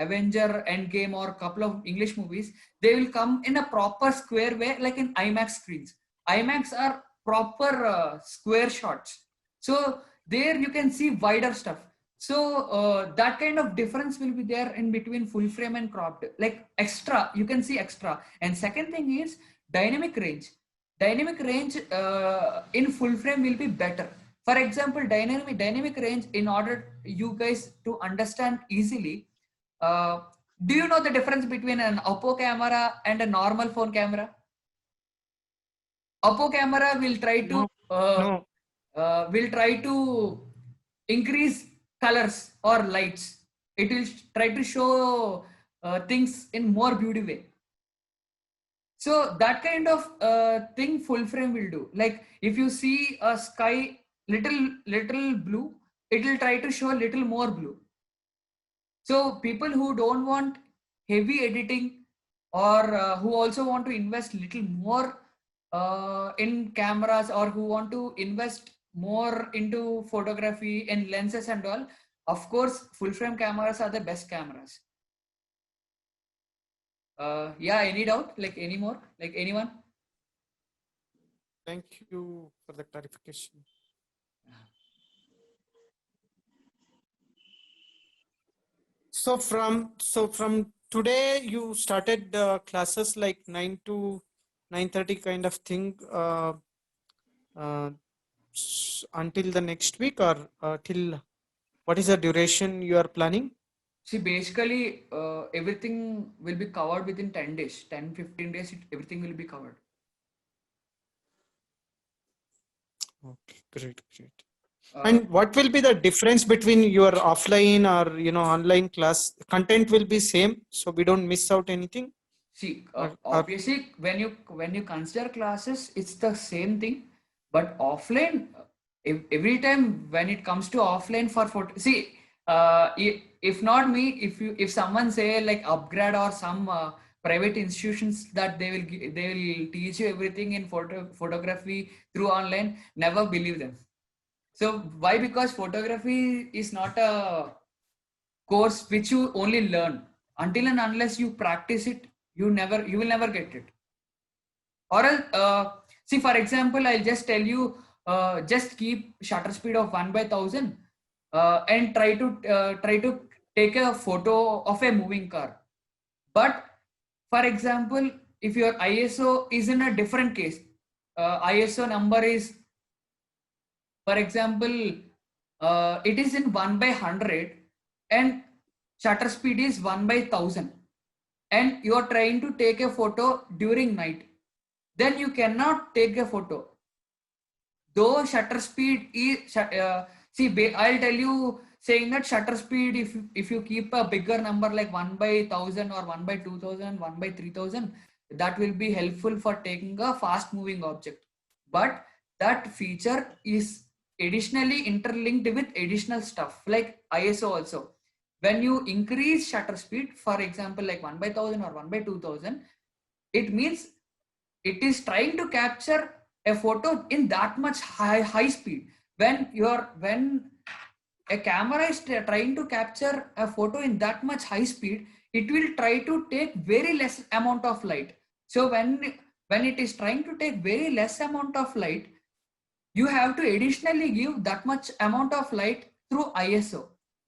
Endgame, or couple of English movies, they will come in a proper square way, like in IMAX screens. IMAX are proper square shots. So there you can see wider stuff. So that kind of difference will be there in between full frame and cropped, like extra, you can see extra. And second thing is dynamic range. Dynamic range in full frame will be better. For example, dynamic range, in order you guys to understand easily, do you know the difference between an Oppo camera and a normal phone camera? Oppo camera will try to No. will try to increase colors or lights. It will try to show things in more beauty way. So that kind of thing full frame will do. Like if you see a sky little blue, it will try to show a little more blue. So people who don't want heavy editing, or who also want to invest little more in cameras, or who want to invest more into photography and lenses and all, of course full frame cameras are the best cameras. Yeah, any doubt, like any more, like anyone? Thank you for the clarification. So from today you started classes like 9 to 9:30 kind of thing until the next week, or till what is the duration you are planning? See, basically everything will be covered within 10 days, 10-15 days, everything will be covered. Okay, great. And what will be the difference between your offline or online class? Content will be same, so we don't miss out anything. See, Or obviously, when you consider classes, it's the same thing. But offline, every time when it comes to offline for photo, see, if not me, if someone say like upgrade or some private institutions that they will teach you everything in photography through online, never believe them. So why? Because photography is not a course which you only learn. Until and unless you practice it, you will never get it. Or else, see, for example, I'll just tell you, just keep shutter speed of 1/1000, and try to take a photo of a moving car. But for example, if your ISO is in a different case, ISO number is, for example, it is in 1/100 and shutter speed is 1/1000, and you are trying to take a photo during night, then you cannot take a photo. Though shutter speed is, I'll tell you, saying that shutter speed, if you keep a bigger number like 1/1000 or 1/2000, 1/3000, that will be helpful for taking a fast moving object. But that feature is additionally interlinked with additional stuff like ISO also. When you increase shutter speed, for example, like 1/1000 or 1/2000, it means it is trying to capture a photo in that much high speed. When a camera is trying to capture a photo in that much high speed, it will try to take very less amount of light. So when it is trying to take very less amount of light, you have to additionally give that much amount of light through ISO.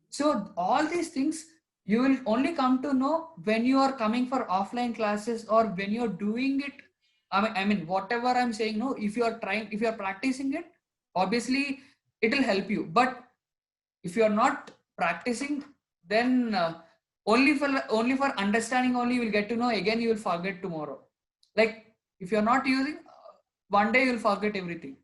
So all these things you will only come to know when you are coming for offline classes or when you're doing it. I mean, whatever I'm saying, no, if you are practicing it, obviously it will help you. But if you are not practicing, then only for understanding only you will get to know. Again, you will forget tomorrow. Like if you're not using, one day you'll forget everything.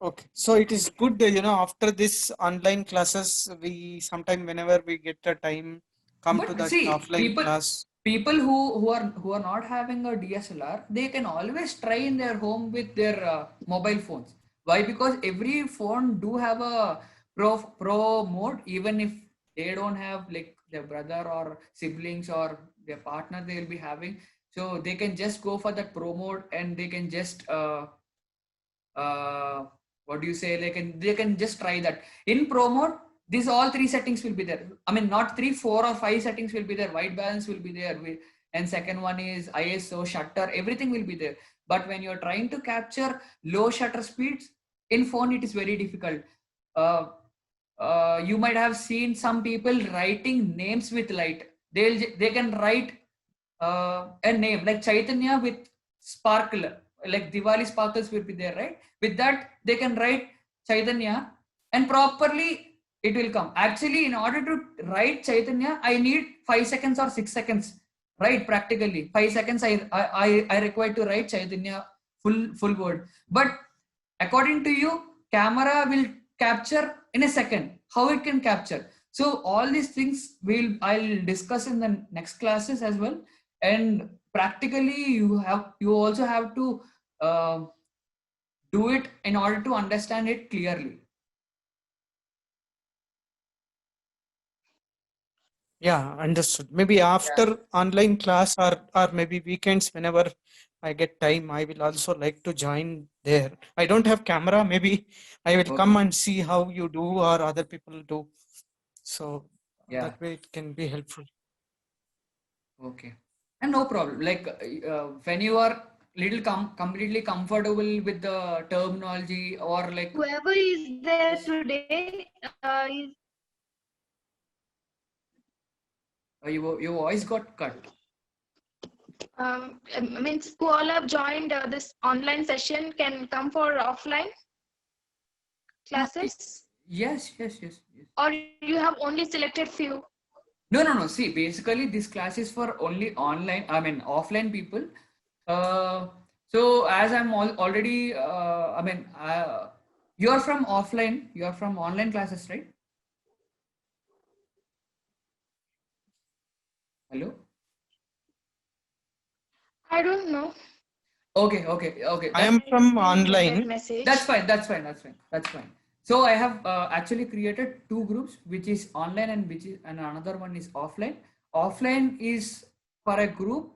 okay, so it is good, after this online classes, we sometime whenever we get a time, come to But that see, offline class. people who are not having a DSLR, they can always try in their home with their mobile phones. Why? Because every phone do have a pro mode, even if they don't have like their brother or siblings or their partner, they will be having. So they can just go for that pro mode and they can just what do you say, they can just try that in pro mode. These all three settings will be there. I mean, not 3, 4 or 5 settings will be there. White balance will be there, and second one is ISO, shutter, everything will be there. But when you're trying to capture low shutter speeds in phone, it is very difficult. uh, you might have seen some people writing names with light. They can write a name like Chaitanya with sparkle, like Diwali sparkles will be there, right? With that, they can write Chaitanya and properly it will come. Actually, in order to write Chaitanya, I need 5 seconds or 6 seconds, right? Practically 5 seconds I require to write Chaitanya full word. But according to you, camera will capture in a second. How it can capture? So all these things I'll discuss in the next classes as well. And practically you also have to do it in order to understand it clearly. Yeah, understood. Maybe after online class or maybe weekends, whenever I get time, I will also like to join there. I don't have camera. Maybe I will come and see how you do or other people do. So that way it can be helpful. Okay, and no problem. Like when you are little completely comfortable with the terminology, or like Whoever is there today is your voice got cut. means who all have joined this online session can come for offline classes, Yes. or you have only selected few? No. See, basically this class is for only online, I mean offline people. So as I'm already, I mean, you're from offline, you're from online classes, right? Hello? I don't know. Okay, okay, okay. I am from I didn't get that online. message. That's fine. That's fine. That's fine. That's fine. So I have actually created two groups, which is online and which is and another one is offline. Offline is for a group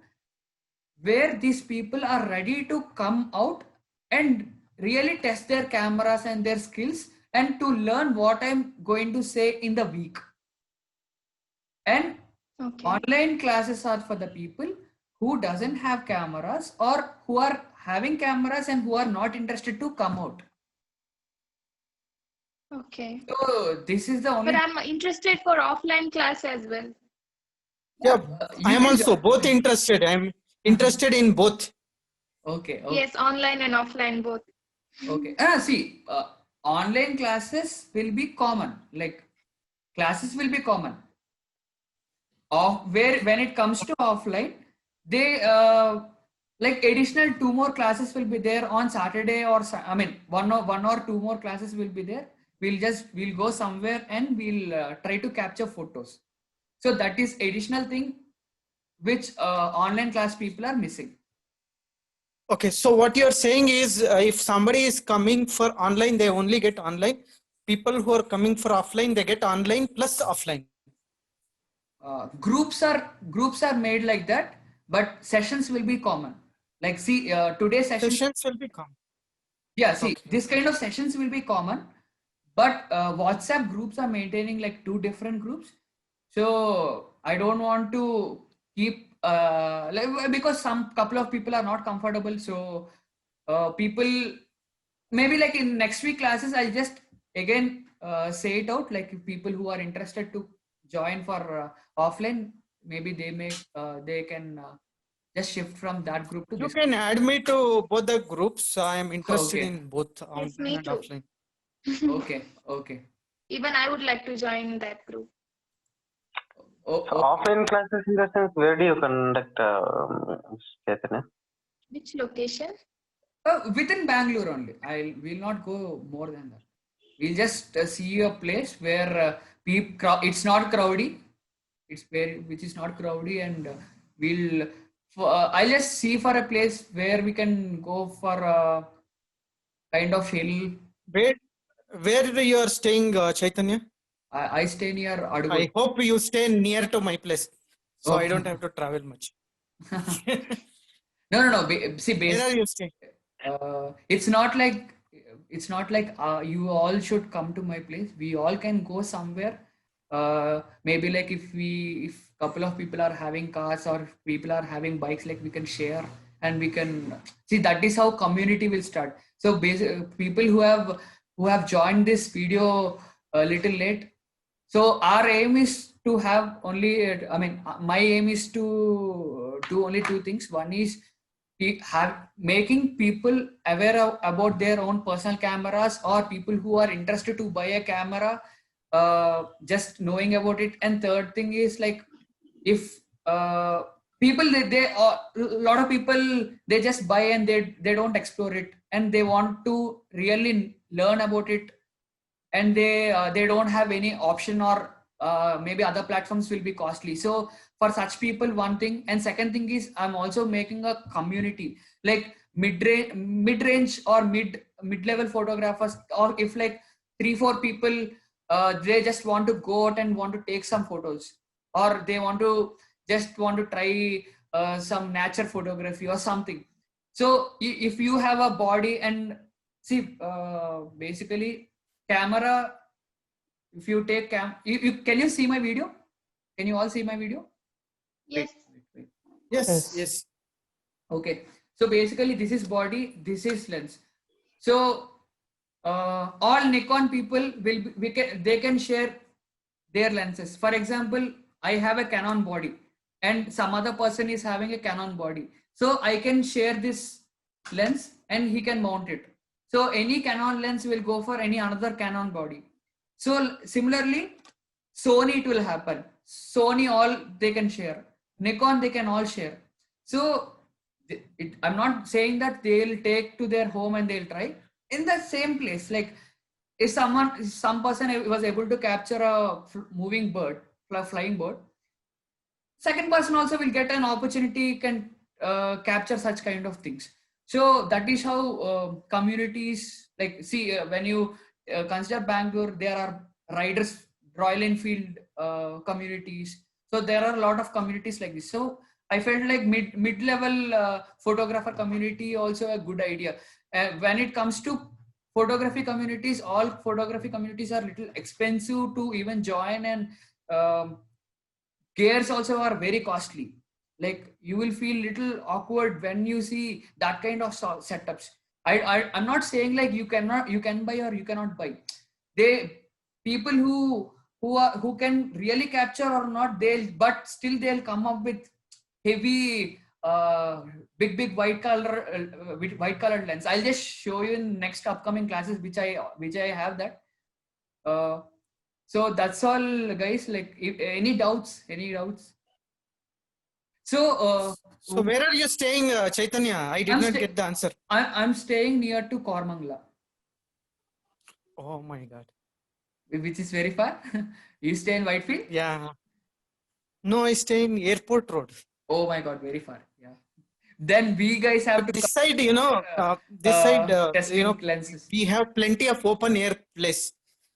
where these people are ready to come out and really test their cameras and their skills and to learn what I'm going to say in the week. And Okay. online classes are for the people who doesn't have cameras or who are having cameras and who are not interested to come out. Okay. So this is the only. But I'm interested for offline class as well. Yeah, I you am can also join. both interested. I am interested in both. Okay. Okay. Yes, online and offline both. Okay. See, online classes will be common. Like classes will be common. Where when it comes to offline, they like additional 2 more classes will be there on Saturday or I mean one or 2 more classes will be there. We'll go somewhere and we'll try to capture photos. So that is additional thing which online class people are missing. Okay, so what you're saying is if somebody is coming for online, they only get online. People who are coming for offline, they get online plus offline. Groups are made like that, but sessions will be common. Like see, today's session. Sessions will be common. Yeah, see, Okay. this kind of sessions will be common, but WhatsApp groups are maintaining like 2 different groups. So I don't want to keep like, because some couple of people are not comfortable. So people maybe like in next week classes, I'll just again say it out. Like if people who are interested to join for offline, maybe they can just shift from that group to You this. can add me to both the groups. I am interested Okay. in both Yes, online me and too. offline. Okay. Okay. Even I would like to join that group. Oh, So oh. offline classes in the sense, where do you conduct, Chaitanya? Which location? Within Bangalore only. I will not go more than that. We'll just see a place where it's not crowdy. It's where which is not crowdy, and I'll just see for a place where we can go for a kind of hill. Where you are staying, Chaitanya? I stay near Adugu. I hope you stay near to my place, so I Okay. don't have to travel much. No. See, Where are you staying? it's not like you all should come to my place. We all can go somewhere. Maybe like if couple of people are having cars or if people are having bikes, like we can share and we can see. That is how community will start. So people who have joined this video a little late. So our aim is to have only. I mean, my aim is to do only 2 things. One is making people aware about their own personal cameras, or people who are interested to buy a camera, just knowing about it. And third thing is like if people they a lot of people, they just buy and they don't explore it, and they want to really learn about it, and they don't have any option, or maybe other platforms will be costly. So for such people, one thing. And second thing is I'm also making a community like mid-range or mid-level photographers, or if like 3-4 people they just want to go out and want to take some photos, or they want to try some nature photography or something. So if you have a body and see, basically camera, if you take can you see my video? Can you all see my video? Yes. Wait. Yes. Okay, so basically this is body, this is lens. So all Nikon people they can share their lenses. For example, I have a Canon body and some other person is having a Canon body, so I can share this lens and he can mount it. So any Canon lens will go for any another Canon body. So similarly, Sony, it will happen. Sony, all they can share. Nikon, they can all share. So I'm not saying that they'll take to their home and they'll try in the same place. Like if some person was able to capture a moving bird, flying bird, second person also will get an opportunity, can capture such kind of things. So that is how communities, like see when you consider Bangalore, there are riders, Royal Enfield communities. So there are a lot of communities like this. So I felt like mid-level photographer community also a good idea. When it comes to photography communities, all photography communities are little expensive to even join, and gears also are very costly. Like you will feel little awkward when you see that kind of setups. I'm not saying like you can buy or you cannot buy. They people who can really capture or not, but still they'll come up with heavy big white colored lens. I'll just show you in next upcoming classes which I have that. So that's all, guys. Like any doubts? So So where are you staying, Chaitanya? I did not get the answer. I'm staying near to Kormangla. Oh my God. Which is very far. You stay in Whitefield? Yeah. No, I stay in Airport Road. Oh my God, very far. Yeah. Then we guys have to this side, you know, testing lenses. We have plenty of open air place.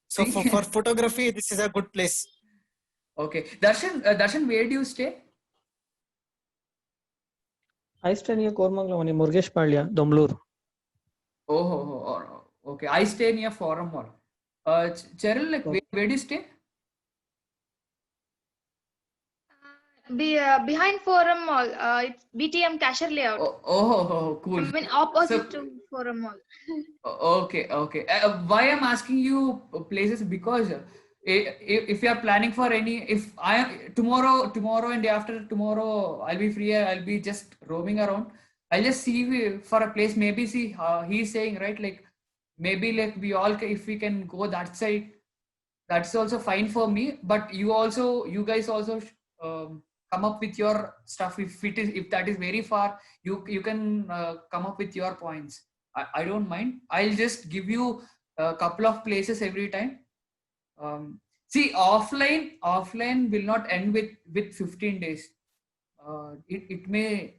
So for photography, this is a good place. Okay. Darshan, where do you stay? I stay near Kormangla, Murgesh Palya, Domblur. Oh, okay. I stay near Forum Mall. Cheryl, like where do you stay? Behind Forum Mall. It's BTM Cashier Layout. Oh, cool. I mean, opposite to Forum Mall. Okay. Why I'm asking you places, because if you are planning for any, if I tomorrow and day after tomorrow I'll be free, I'll be just roaming around. I'll just see for a place. Maybe see he's saying right, like maybe like if we can go that side, that's also fine for me. But you guys also come up with your stuff. If that is very far, you can come up with your points. I don't mind. I'll just give you a couple of places every time. See, offline will not end with 15 days. It may.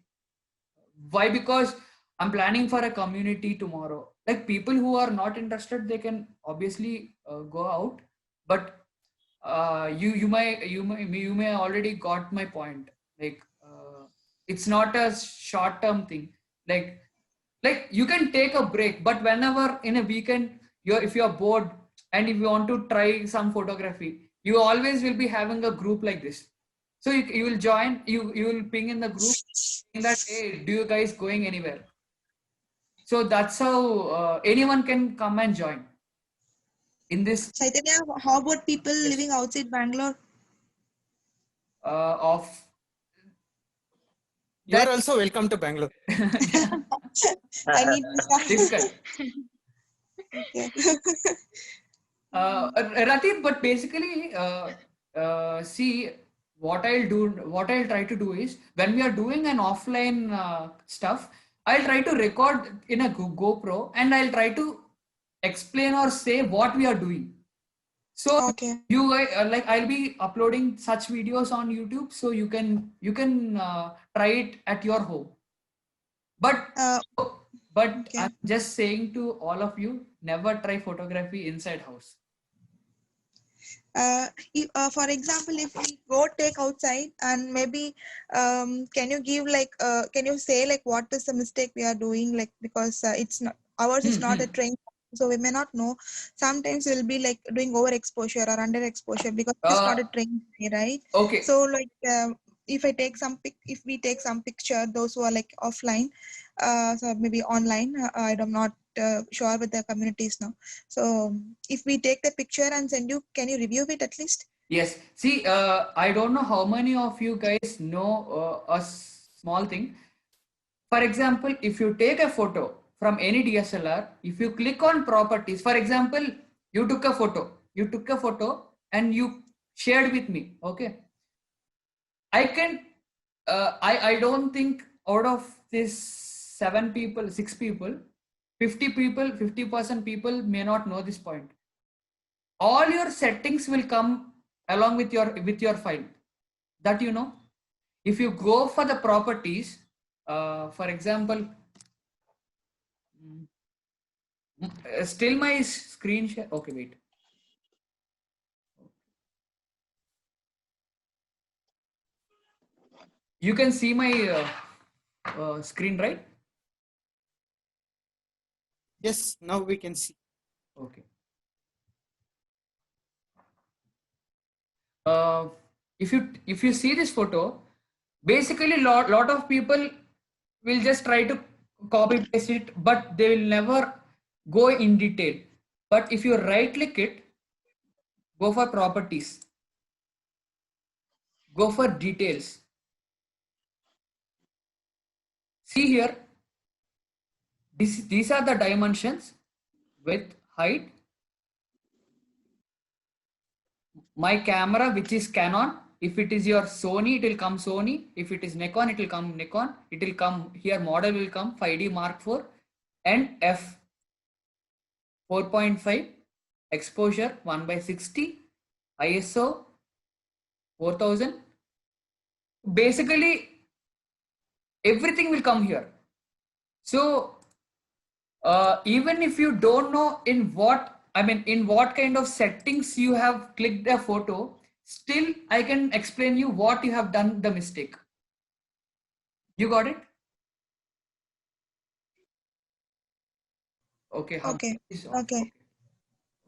Why? Because I'm planning for a community tomorrow. Like people who are not interested, they can obviously go out. But you may already got my point. Like it's not a short-term thing. Like you can take a break, but whenever in a weekend if you're bored and if you want to try some photography, you always will be having a group like this. So you will join, you will ping in the group saying that, hey, do you guys going anywhere? So that's how anyone can come and join in this. Chaitanya, how about people living outside Bangalore? You are also welcome to Bangalore. I need difficult. Okay. Ratif, but basically, see, what I'll try to do is, when we are doing an offline stuff, I'll try to record in a GoPro and I'll try to explain or say what we are doing. So okay. You like I'll be uploading such videos on YouTube, so you can try it at your home. But okay. I'm just saying to all of you, never try photography inside house. For example, if we go take outside and maybe can you give like can you say like what is the mistake we are doing, like because it's not ours is not a train, so we may not know. Sometimes we'll be like doing overexposure or underexposure because it's not a train, right? Okay. So like if we take some picture, those who are like offline, so maybe online, I'm not sure with the communities now. So if we take the picture and send you, can you review it at least? Yes. See, I don't know how many of you guys know a small thing. For example, if you take a photo from any DSLR, if you click on properties, for example, you took a photo and you shared with me. Okay. I don't think out of this 7 people, 6 people, 50 people, 50% people may not know this point. All your settings will come along with your file. That you know. If you go for the properties, for example, still my screen share. Okay, wait. You can see my screen, right? Yes, now we can see. Okay. If you see this photo, basically lot of people will just try to copy paste it, but they will never go in detail. But if you right click it, go for properties, go for details. See here, these are the dimensions, width, height. My camera, which is Canon, if it is your Sony, it will come Sony. If it is Nikon, it will come Nikon. It will come here, model will come 5D Mark IV and f 4.5, exposure 1/60, ISO 4000. Basically, everything will come here. So even if you don't know in what kind of settings you have clicked a photo, still I can explain you what you have done the mistake. You got it? Okay. Okay. Okay.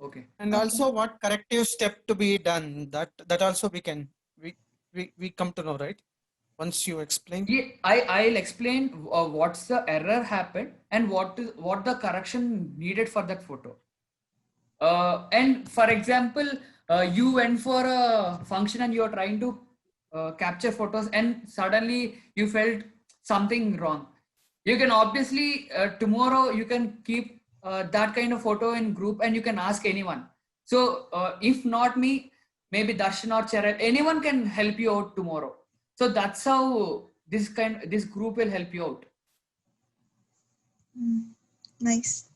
Okay. And Okay. also what corrective step to be done, that also we come to know, right? Once you explain. Yeah, I'll explain what's the error happened and what the correction needed for that photo. And for example, you went for a function and you're trying to capture photos and suddenly you felt something wrong. You can obviously tomorrow you can keep that kind of photo in group and you can ask anyone. So if not me, maybe Darshan or Cheryl, anyone can help you out tomorrow. So that's how this group will help you out. Nice.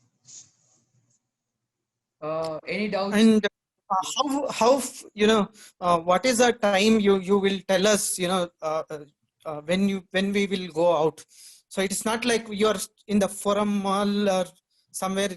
Any doubts? And how what is the time you will tell us, when we will go out? So it is not like you're in the forum mall or somewhere,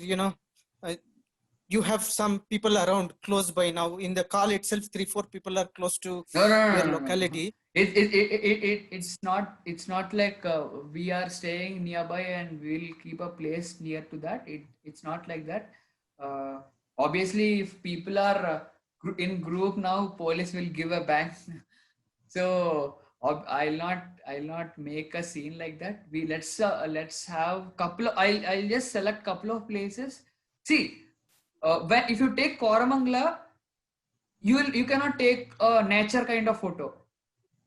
you have some people around close by. Now in the call itself, 3-4 people are close to your locality. It's not like we are staying nearby and we'll keep a place near to that. It's not like that. Obviously, if people are in group now, police will give a bang. So I'll not make a scene like that. Let's have couple of, I'll just select couple of places. See, when if you take Koramangala, you cannot take a nature kind of photo.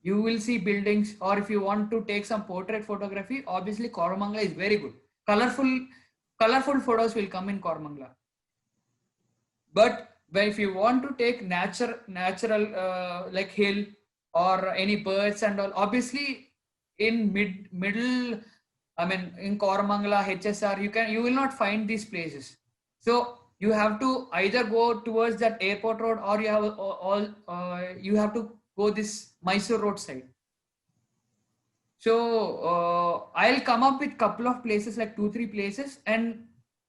You will see buildings, or if you want to take some portrait photography, obviously Koramangala is very good. Colorful photos will come in Koramangala. But if you want to take natural like hill or any birds and all, obviously in middle, in Koramangala, HSR, you will not find these places. So you have to either go towards that airport road, or you have to go this Mysore road side. So I'll come up with couple of places, like 2-3 places, and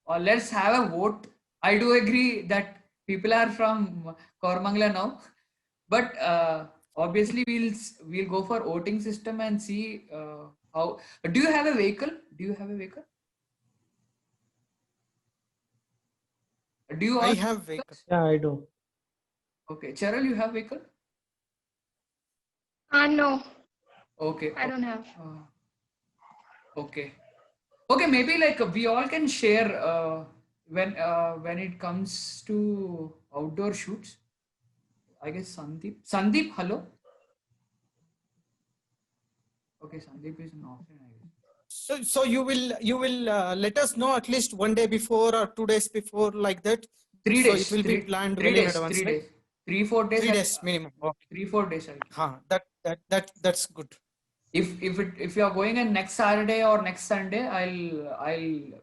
let's have a vote. I do agree that people are from Koramangala now, but obviously we'll go for voting system and see how. Do you have a vehicle? Do you? I have vehicle. Yeah, I do. Okay, Cheryl, you have vehicle? No, Okay. I don't have. Okay, maybe like we all can share when it comes to outdoor shoots. I guess Sandeep, hello. Okay, Sandeep is not offline, I guess. So you will let us know at least 1 day before or 2 days before, like that. 3 So days. it will be planned 3 well in days. advance, 3 right? days. 3-4 days. 3 days minimum. Okay. 3-4 days. That's good. if you are going in next Saturday or next Sunday, I'll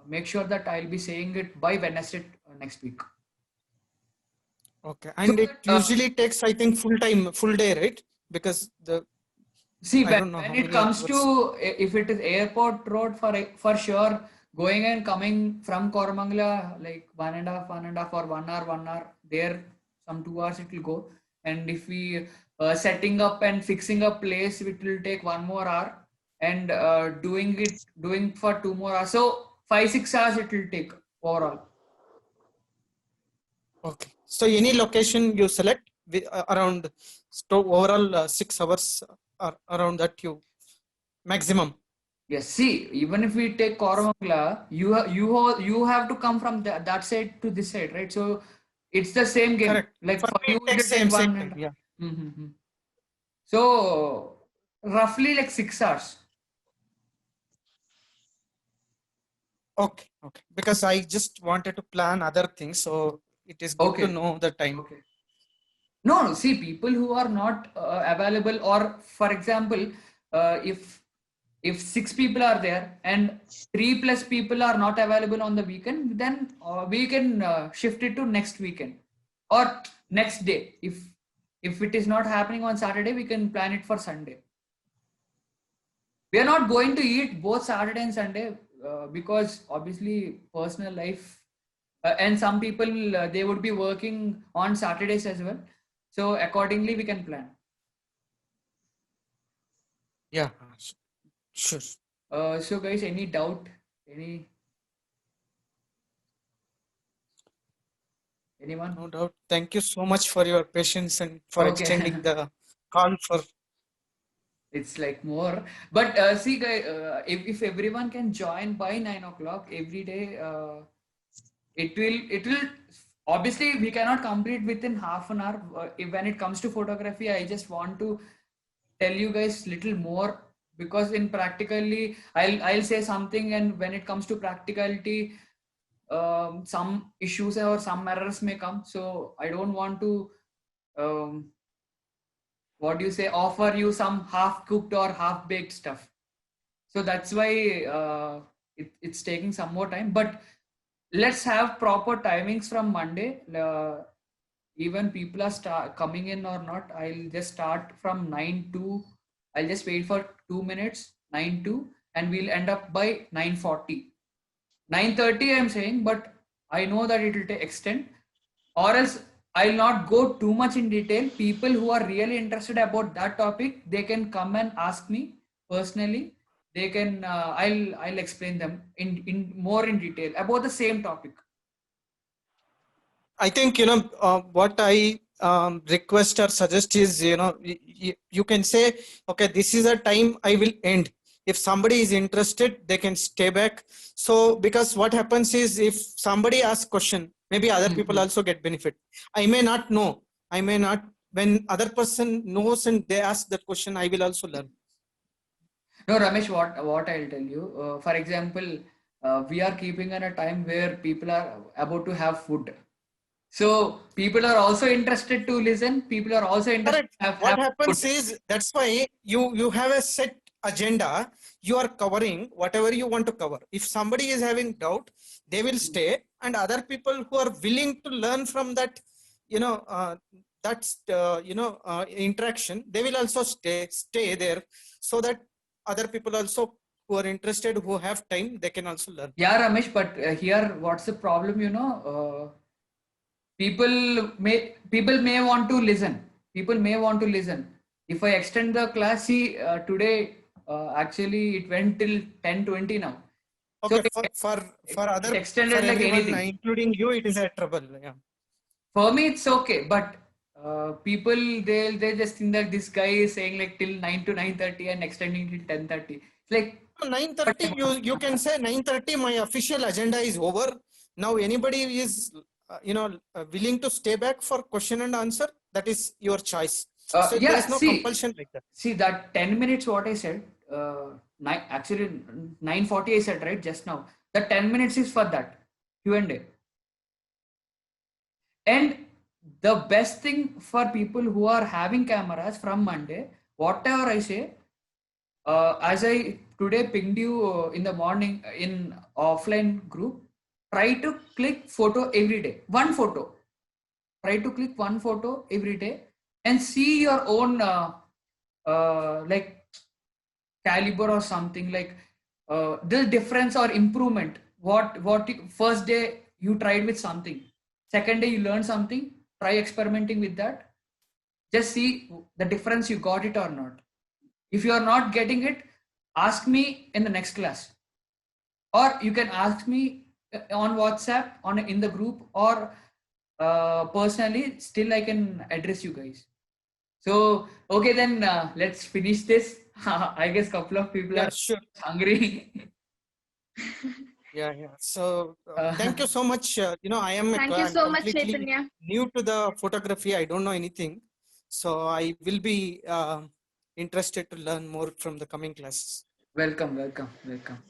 make sure that I'll be saying it by Wednesday next week. Okay, and it usually takes, I think, full day, right? Because see, I don't know when how it many comes hours. to if it is airport road for sure, going and coming from Koramangala like 1.5 or 1 hour there, some 2 hours it will go. And if we setting up and fixing a place, it will take 1 more hour, and doing for 2 more hours. So 5-6 hours it will take overall. Okay, so any location you select around overall 6 hours around that you maximum. Yes, see, even if we take Koramangala, you have to come from that side to this side, right? So it's the same game. Correct. Like For for me, you, it it takes will take same one time. and Yeah. mm-hmm. So roughly like 6 hours. Okay. Okay. Because I just wanted to plan other things, so it is good to Okay. know the time. Okay. No, see, people who are not available, or for example, if 6 people are there and 3+ people are not available on the weekend, then we can shift it to next weekend or next day. If it is not happening on Saturday, we can plan it for Sunday. We are not going to eat both Saturday and Sunday because obviously personal life, and some people they would be working on Saturdays as well. So accordingly, we can plan. Yeah, sure. So guys, any doubt? Anyone? No doubt. Thank you so much for your patience and for Okay. extending the call for. It's like more, but see, guys, if everyone can join by 9 o'clock every day, it will obviously we cannot complete within half an hour. When it comes to photography, I just want to tell you guys little more, because in practically I'll say something, and when it comes to practicality, some issues or some errors may come. So I don't want to um, what do you say, offer you some half cooked or half baked stuff. So that's why it's taking some more time, but let's have proper timings from Monday. Even people are coming in or not, I'll just start from 9 to, I'll just wait for 2 minutes, 9 to, and we'll end up by 9:40. 9:30 I'm saying, but I know that it will take extend, or else I'll not go too much in detail. People who are really interested about that topic, they can come and ask me personally. They can I'll explain them in more in detail about the same topic. I think what I request or suggest is you can say, okay, this is a time I will end. If somebody is interested, they can stay back. So because what happens is, if somebody asks question, maybe other people also get benefit. I may not know. I may not. When other person knows and they ask that question, I will also learn. No, Ramesh, what I'll tell you. For example, we are keeping in a time where people are about to have food. So people are also interested to listen. People are also interested Correct. to have What food. happens is, that's why you have a set agenda. You are covering whatever you want to cover. If somebody is having doubt, they will stay, and other people who are willing to learn from that, interaction, they will also stay there, so that other people also who are interested, who have time, they can also learn. Yeah, Ramesh, but here, what's the problem? People may want to listen. People may want to listen. If I extend the class, see, today actually it went till 10:20 now. So Okay, it for extended like everyone, anything. including you, it is a trouble. Yeah. For me, it's okay, but people they just think that this guy is saying like till 9 to 9:30 and extending till 10:30. It's like 9:30, you can say 9:30 my official agenda is over. Now anybody is willing to stay back for question and answer, that is your choice. So there is yeah, no compulsion like that. see that 10 minutes what I said, actually 9:40 I said, right, just now. The 10 minutes is for that Q&A. And the best thing for people who are having cameras from Monday, whatever I say, as I today pinged you in the morning in offline group, try to click photo every day. One photo. Try to click one photo every day and see your own like caliber or something, like the difference or improvement. First day you tried with something, second day you learned something, try experimenting with that, just see the difference, you got it or not. If you are not getting it, ask me in the next class, or you can ask me on WhatsApp in the group, or personally, still I can address you guys. So okay, then let's finish this. I guess couple of people Yeah, are sure. hungry. Yeah, yeah. So Uh, thank you so much. I am Thank you I'm so much, completely Chaitanya. new to the photography. I don't know anything. So I will be interested to learn more from the coming classes. welcome.